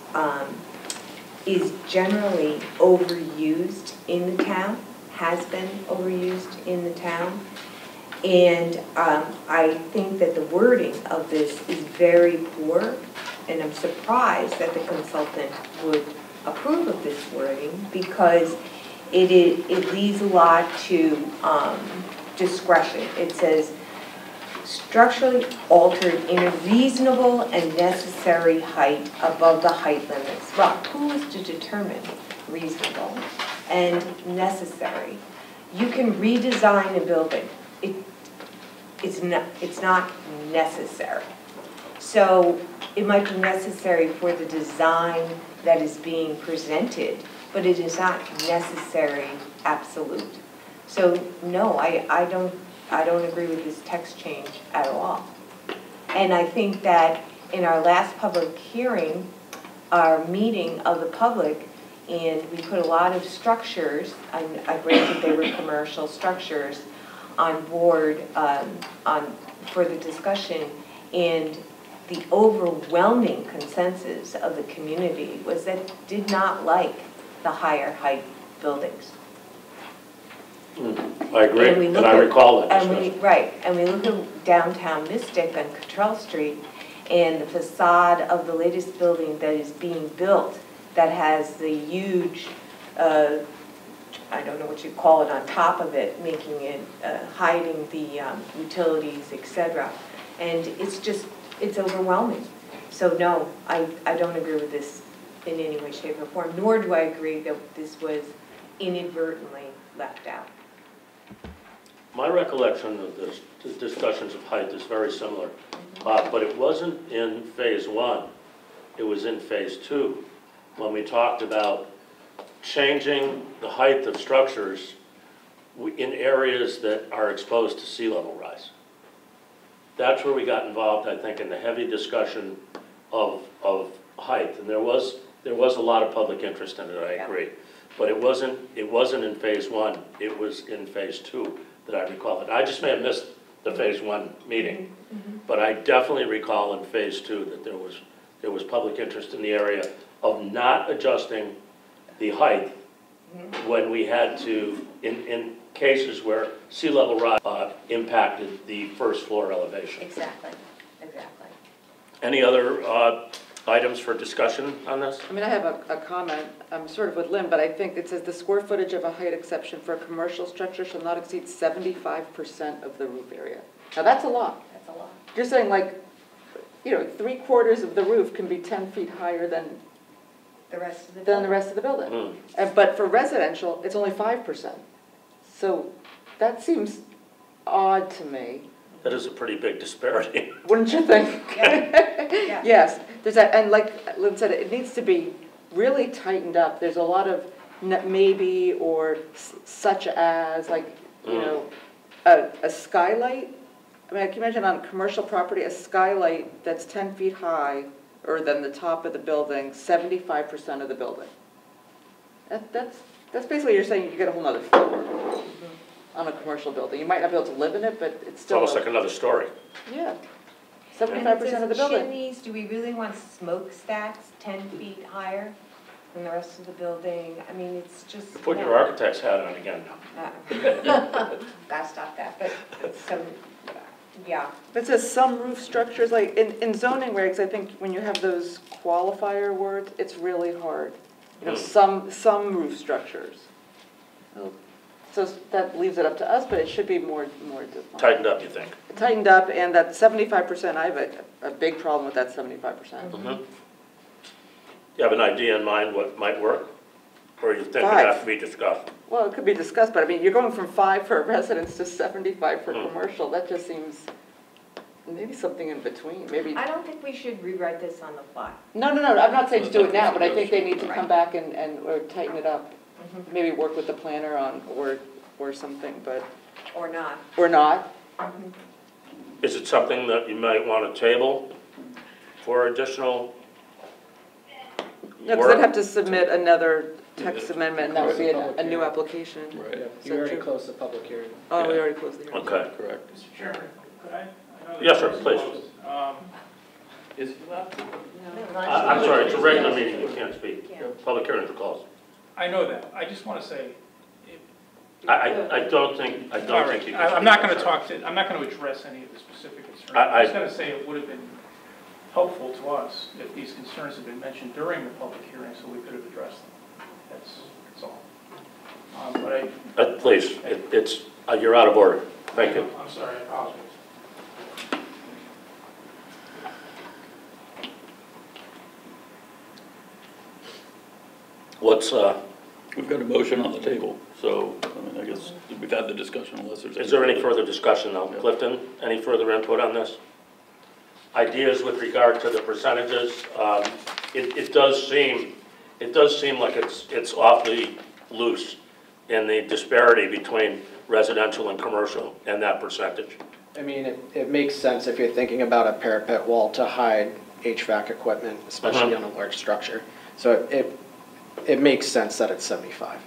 is generally overused in the town, has been overused in the town. And I think that the wording of this is very poor, and I'm surprised that the consultant would approve of this wording because it leaves a lot to discretion. It says, structurally altered in a reasonable and necessary height above the height limits. Well, who is to determine reasonable and necessary? You can redesign a building. It's not necessary. So it might be necessary for the design that is being presented, but it is not necessary absolute. So no, I don't agree with this text change at all. And I think that in our last public hearing, our meeting of the public, and we put a lot of structures, and I granted they were commercial structures, on board for the discussion, and the overwhelming consensus of the community was that did not like the higher height buildings. I agree, and I recall that discussion. Right, and we look at downtown Mystic on Cottrell Street, and the facade of the latest building that is being built that has the huge, I don't know what you call it, on top of it, making it, hiding the utilities, etc. And it's overwhelming. So no, I don't agree with this in any way, shape, or form, nor do I agree that this was inadvertently left out. My recollection of this, the discussions of height is very similar, but it wasn't in phase 1, it was in phase 2, when we talked about changing the height of structures in areas that are exposed to sea level rise. That's where we got involved, I think, in the heavy discussion of height, and there was a lot of public interest in it, I agree. But it wasn't in phase 1, it was in phase 2 that I recall it. I just may have missed the phase 1 meeting, but I definitely recall in phase 2 that there was public interest in the area of not adjusting the height when we had to, in cases where sea level rise impacted the first floor elevation. Exactly. Any other items for discussion on this? I mean, I have a comment, I'm sort of with Lynn, but I think it says the square footage of a height exception for a commercial structure shall not exceed 75% of the roof area. Now that's a lot. That's a lot. You're saying like, you know, 3/4 of the roof can be 10 feet higher than The rest of the the rest of the building. But for residential, it's only 5%. So that seems odd to me. That is a pretty big disparity. Wouldn't you think? Yeah. Yes, there's that, and like Lynn said, it needs to be really tightened up. There's a lot of maybe or such as, like, you know, a skylight I mean, I can imagine on commercial property, a skylight that's 10 feet high, or than the top of the building, 75% of the building. That's basically, you're saying you get a whole nother floor on a commercial building. You might not be able to live in it, but it's It's still. almost like another story. Yeah, And 75% of the it says building. chimneys, do we really want smokestacks 10 feet higher than the rest of the building? I mean, it's just. Put your architect's hat on again now. Gotta stop that, but some, yeah. It says some roof structures, like in zoning regs, I think when you have those qualifier words, it's really hard. You know, some roof structures. So that leaves it up to us, but it should be more defined. Tightened up, you think? Tightened up, and that 75%, I have a big problem with that 75%. You have an idea in mind what might work? Or you think it 5. has to be discussed? Well, it could be discussed, but I mean, you're going from 5 for residents to 75 for commercial. That just seems, maybe something in between, maybe. I don't think we should rewrite this on the fly. No, I'm not saying to do it now, but I think they need to come back and or tighten it up. Maybe work with the planner on, or something, but. Or not. Or not. Is it something that you might want to table for additional No, because I'd have to submit another text amendment, and that would be a new application. Right. You already closed the public hearing. Oh, we already closed the hearing. Okay. Correct. Mr. Chairman, could I? know that Yes, sir, it's please. closed. Is it not? I'm sorry, it's a regular meeting, you can't speak. Public hearings are closed. I know that. I just want to say, I don't think you can speak. I'm not going to I'm not going to address any of the specific concerns. I'm just going to say it would have been helpful to us if these concerns had been mentioned during the public hearing so we could have addressed them. That's all. But Please, you're out of order. Thank you. I'm sorry, I apologize. We've got a motion on the table, so I mean, I guess we've had the discussion unless there's. Is there any further discussion now? Clifton, any further input on this? Ideas with regard to the percentages? It does seem like it's awfully loose in the disparity between residential and commercial and that percentage. I mean, it makes sense if you're thinking about a parapet wall to hide HVAC equipment, especially on a large structure. So it makes sense that it's 75.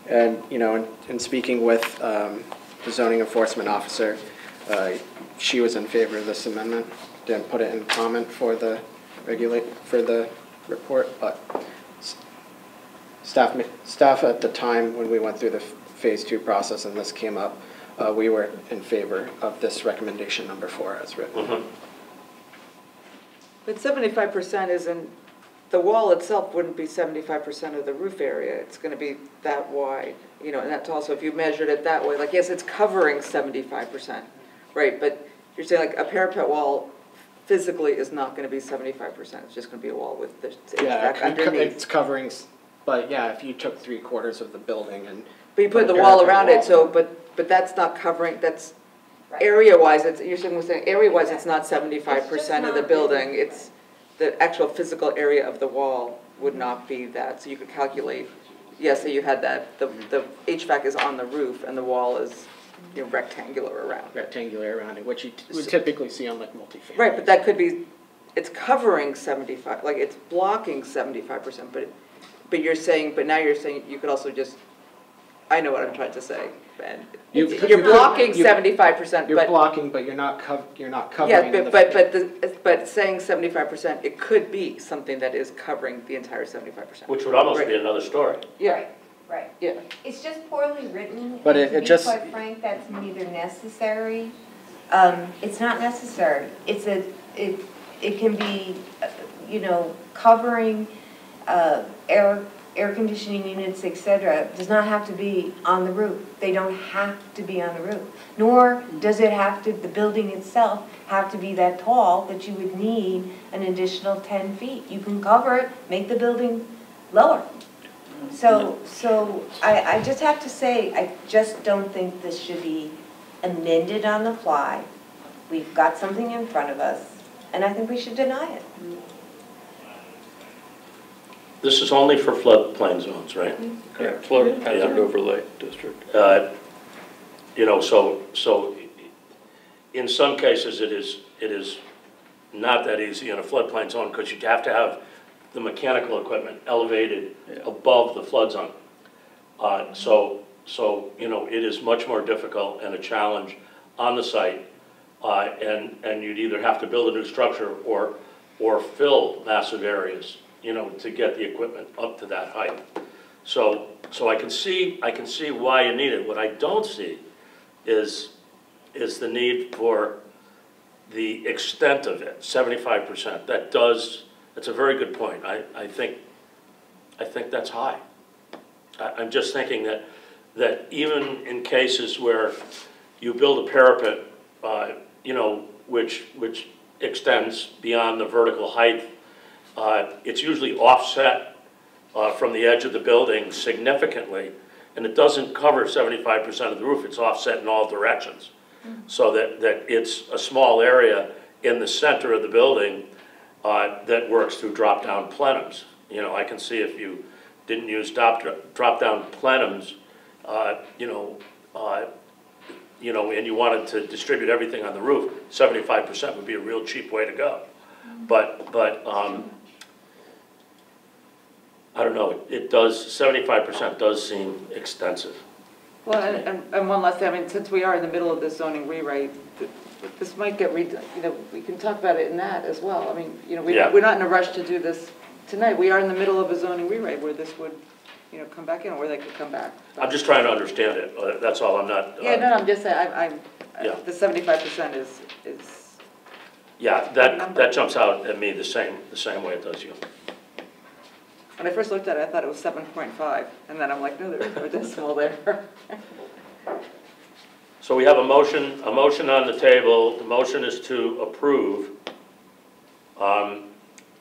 And you know, in speaking with the zoning enforcement officer, she was in favor of this amendment. Didn't put it in comment for the report, but staff at the time when we went through the phase 2 process and this came up, we were in favor of this recommendation number 4 as written. But 75% isn't, the wall itself wouldn't be 75% of the roof area. It's going to be that wide, you know, and that's also, if you measured it that way, like, yes, it's covering 75%, right? But you're saying like a parapet wall physically is not going to be 75%. It's just going to be a wall with the HVAC underneath. It's covering, but yeah, if you took 3/4 of the building and. But you put the wall around it, so, but that's not covering, that's, area-wise, you're saying area-wise, it's not 75% of the building. It's the actual physical area of the wall would not be that. So you could calculate, yes, say you had that, the HVAC is on the roof and the wall is, you know, rectangular around. Rectangular around it, which you would typically see on like multifamily. Right, but that could be, it's covering 75, like it's blocking 75%, but you're saying, but now you're saying you could also just, I know what I'm trying to say, Ben. You're blocking 75%, You're but. blocking, but you're not covering. Yeah, but saying 75%, it could be something that is covering the entire 75%. Which would almost be another story. Yeah, Right. yeah. It's just poorly written. But and it just- to be quite frank, that's neither necessary. It's not necessary. It can be, you know, covering air conditioning units, etc. Does not have to be on the roof. They don't have to be on the roof. Nor does it have to, the building itself have to be that tall that you would need an additional 10 feet. You can cover it, make the building lower. So I just have to say, I just don't think this should be amended on the fly. We've got something in front of us, and I think we should deny it. This is only for floodplain zones, right? Correct. Flood hazard overlay district. You know, so in some cases, it is not that easy in a floodplain zone, because you'd have to have the mechanical equipment elevated above the flood zone. So, you know, it is much more difficult and a challenge on the site, and you'd either have to build a new structure or fill massive areas, you know, to get the equipment up to that height. So I can see why you need it. What I don't see is the need for the extent of it, 75%. That's a very good point. I think that's high. I'm just thinking that even in cases where you build a parapet, you know, which extends beyond the vertical height, it's usually offset from the edge of the building significantly, and it doesn't cover 75% of the roof. It's offset in all directions, so that it's a small area in the center of the building that works through drop-down plenums. You know, I can see if you didn't use drop-down plenums, you know, and you wanted to distribute everything on the roof, 75% would be a real cheap way to go. But I don't know, 75% does seem extensive. Well, and one last thing, I mean, since we are in the middle of this zoning rewrite, this might get you know, we can talk about it in that as well. I mean, you know, we're not in a rush to do this tonight. We are in the middle of a zoning rewrite where this would, you know, come back in, or where they could come back. I'm just trying to understand it, that's all. I'm not... Yeah, no, I'm just saying, the 75% is... Yeah, that jumps out at me the same way it does you. When I first looked at it, I thought it was 7.5, and then I'm like, no, there's no decimal there. So we have a motion on the table. The motion is to approve.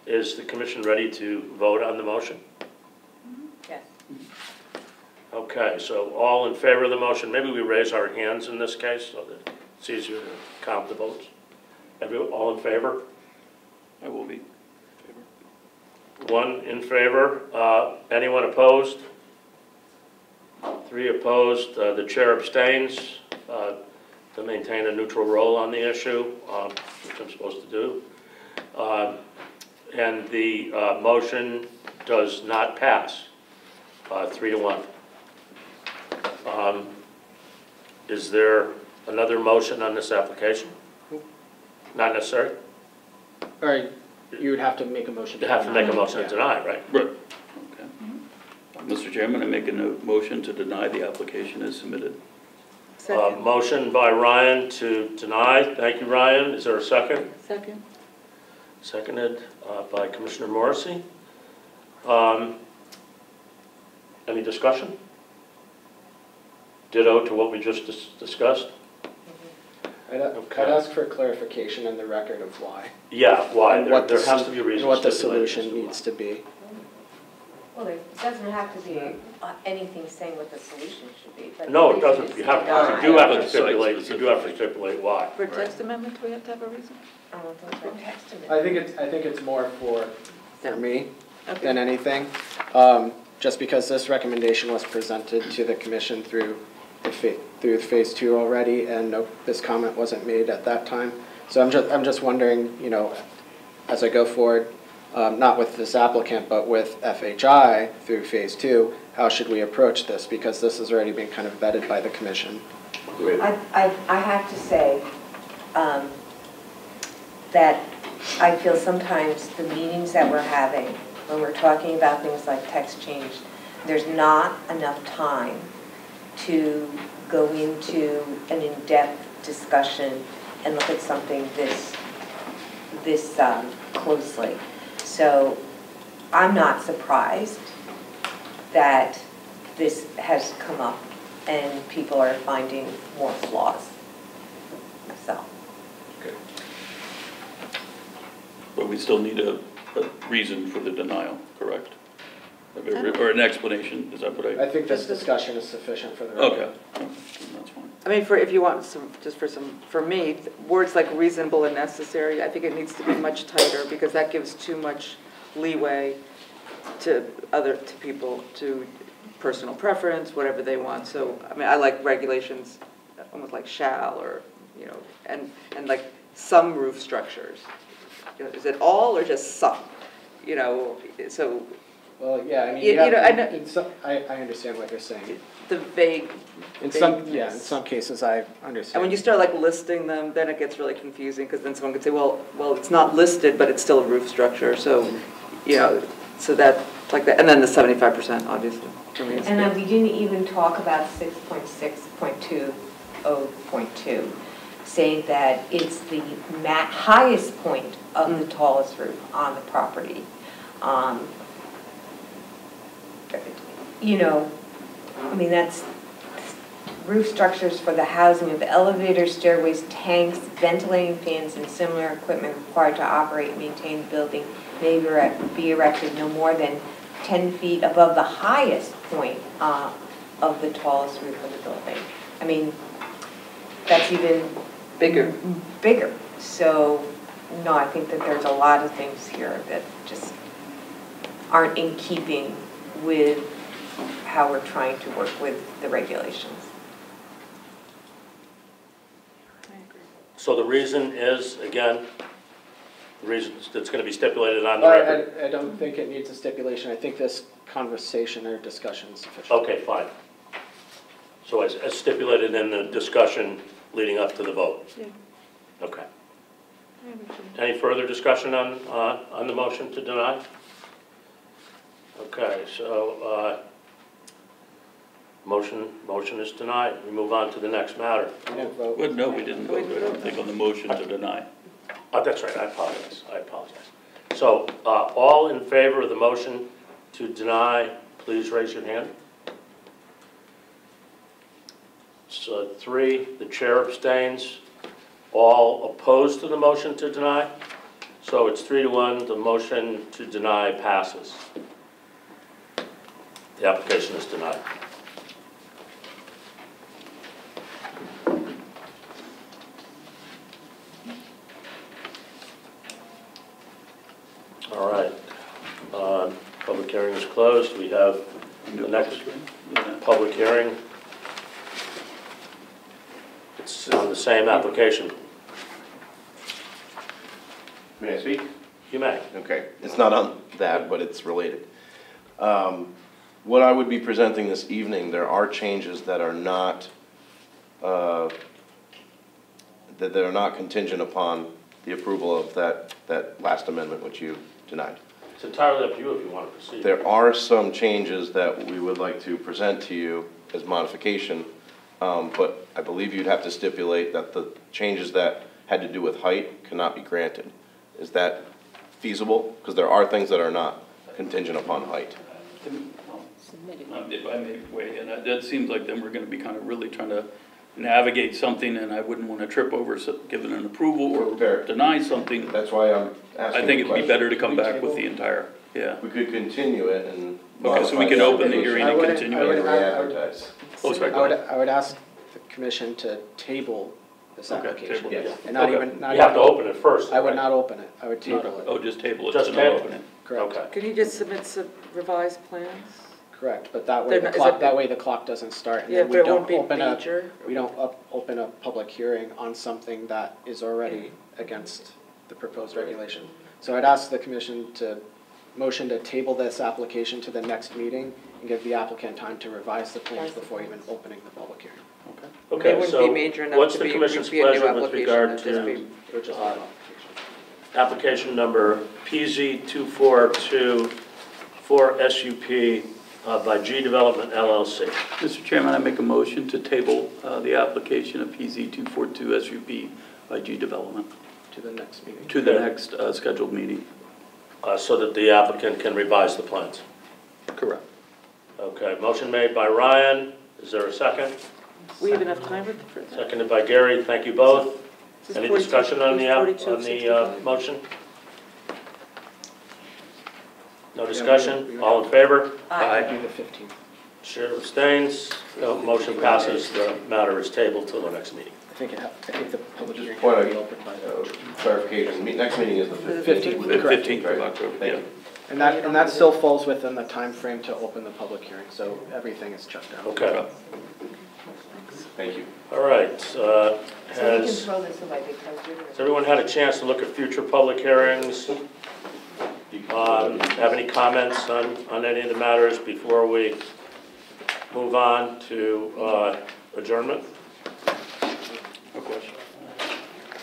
Is the commission ready to vote on the motion? Yes. Okay, so all in favor of the motion, maybe we raise our hands in this case so that it's easier to count the votes. All in favor? I will be. One in favor. Anyone opposed? 3 opposed. The chair abstains to maintain a neutral role on the issue, which I'm supposed to do. And the motion does not pass, 3-1. Is there another motion on this application? Not necessary? All right. You would have to make a motion. You have to make a motion to deny, right? Right. Okay. Mr. Chairman, I make a motion to deny the application as submitted. Motion by Ryan to deny. Thank you, Ryan. Is there a second? Second. Seconded by Commissioner Morrissey. Any discussion? Ditto to what we just discussed? I'd ask for clarification in the record of why. Yeah, why? And There has to be a reason. And what the solution needs to be. Well, there doesn't have to be anything saying what the solution should be. But No, the it doesn't. reason You is have deny. to, you do have to stipulate why. For text amendment, do we have to have a reason? I don't think for text amendment. I think it's more for me Okay. than anything. Just because this recommendation was presented to the commission through phase 2 already, and this comment wasn't made at that time. So I'm just wondering, you know, as I go forward, not with this applicant, but with FHI through phase 2, how should we approach this? Because this has already been kind of vetted by the commission. I have to say that I feel sometimes the meetings that we're having, when we're talking about things like text change, there's not enough time to go into an in-depth discussion and look at something this closely. So I'm not surprised that this has come up and people are finding more flaws. So. Okay. But we still need a reason for the denial, correct? Or an explanation, is that what I think this discussion is sufficient for the record. Okay, that's fine. I mean, if you want some, for me, words like reasonable and necessary, I think it needs to be much tighter, because that gives too much leeway to people, to personal preference, whatever they want. So, I mean, I like regulations almost like shall, or, and like some roof structures. Is it all or just some? So Well, yeah, I mean, You- yeah, you know, I know- in some, I understand what you're saying. the vague. In some, vagueness. in some cases, I understand. And when you start like listing them, then it gets really confusing, because then someone could say, well, it's not listed, but it's still a roof structure, so, so that, like that, and then the 75%, obviously. for me is And big. we didn't even talk about 6.6.20.2, saying that it's the highest point of the tallest roof on the property. I mean, that's roof structures for the housing of elevators, stairways, tanks, ventilating fans, and similar equipment required to operate and maintain the building may be erected no more than 10 feet above the highest point of the tallest roof of the building. I mean, that's even Bigger. bigger. So, no, I think that there's a lot of things here that just aren't in keeping with how we're trying to work with the regulations. So the reason is, again, the reason that's going to be stipulated on the record? I don't think it needs a stipulation. I think this conversation or discussion is sufficient. Okay, fine. So as stipulated in the discussion leading up to the vote? Yeah. Okay. Any further discussion on the motion to deny? Okay, so motion is denied. We move on to the next matter. We didn't vote. Well, no, we didn't vote, I don't think, on the motion to deny. Oh, that's right, I apologize. So, all in favor of the motion to deny, please raise your hand. So 3, the chair abstains. All opposed to the motion to deny? So it's 3-1, the motion to deny passes. The application is denied. All right, public hearing is closed. We have the next public hearing. It's on the same application. May I speak? You may. Okay, it's not on that, but it's related. What I would be presenting this evening, there are changes that are not, that are not contingent upon the approval of that last amendment which you denied. It's entirely up to you if you want to proceed. There are some changes that we would like to present to you as modification, but I believe you'd have to stipulate that the changes that had to do with height cannot be granted. Is that feasible? Because there are things that are not contingent upon height. If I may weigh in, that seems like then we're gonna be kind of really trying to navigate something, and I wouldn't want to trip over given an approval or Fair. deny something. That's why I'm asking I think it'd be the better to come question. back with the entire, yeah. We could continue it and. Okay, so we can open the hearing and continue I would- it. Re-advertise. Oh, sorry, go ahead. I would ask the commission to table this Okay, application. table. Yes. And not Okay. even, not You have to even, open it first. I would right? not open it. I would table it. Oh, just table it, Just so not table. open it. Correct. Okay. Could you just submit some revised plans? Correct, but that way They're the not- is clock, it- that way the clock doesn't start. And Yeah, then but we it don't won't be open a, major. we don't open a public hearing on something that is already against the proposed regulation. So I'd ask the commission to motion to table this application to the next meeting and give the applicant time to revise the plans before even opening the public hearing. Okay. It Okay, wouldn't so be major enough what's to the be commission's a new pleasure with application, regard it'd just to be- Or just an application number PZ242 for SUP by G Development LLC? Mr. Chairman, I make a motion to table the application of PZ 242 SUP by G Development to the next meeting. to the Okay. next scheduled meeting. So that the applicant can revise the plans. Correct. Okay, motion made by Ryan. Is there a second? We have enough time for that? Seconded by Gary. Thank you both. Is this Any 42 discussion on the 42, motion? No discussion? All in favor? I'd do the 15th. Chair abstains. No, motion passes. The matter is tabled till the next meeting. I think the public Just hearing point will out- be open by then. Clarification, next meeting is the 15th. The Correct. 15th of October, Thank yeah. you. And that still falls within the time frame to open the public hearing, so everything is checked out. Okay. Thank you. All right, So we can has throw this away because we're. everyone had a chance to look at future public hearings? Have any comments on any of the matters before we move on to adjournment? No question.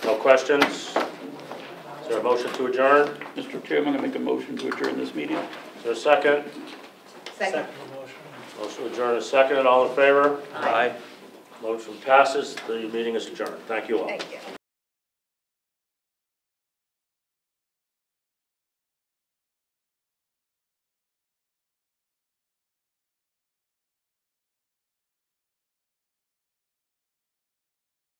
No questions? Is there a motion to adjourn? Mr. Chairman, I make a motion to adjourn this meeting. Is there a second? Second. motion. Motion to adjourn is second. All in favor? Aye. Motion passes. The meeting is adjourned. Thank you all. Thank you.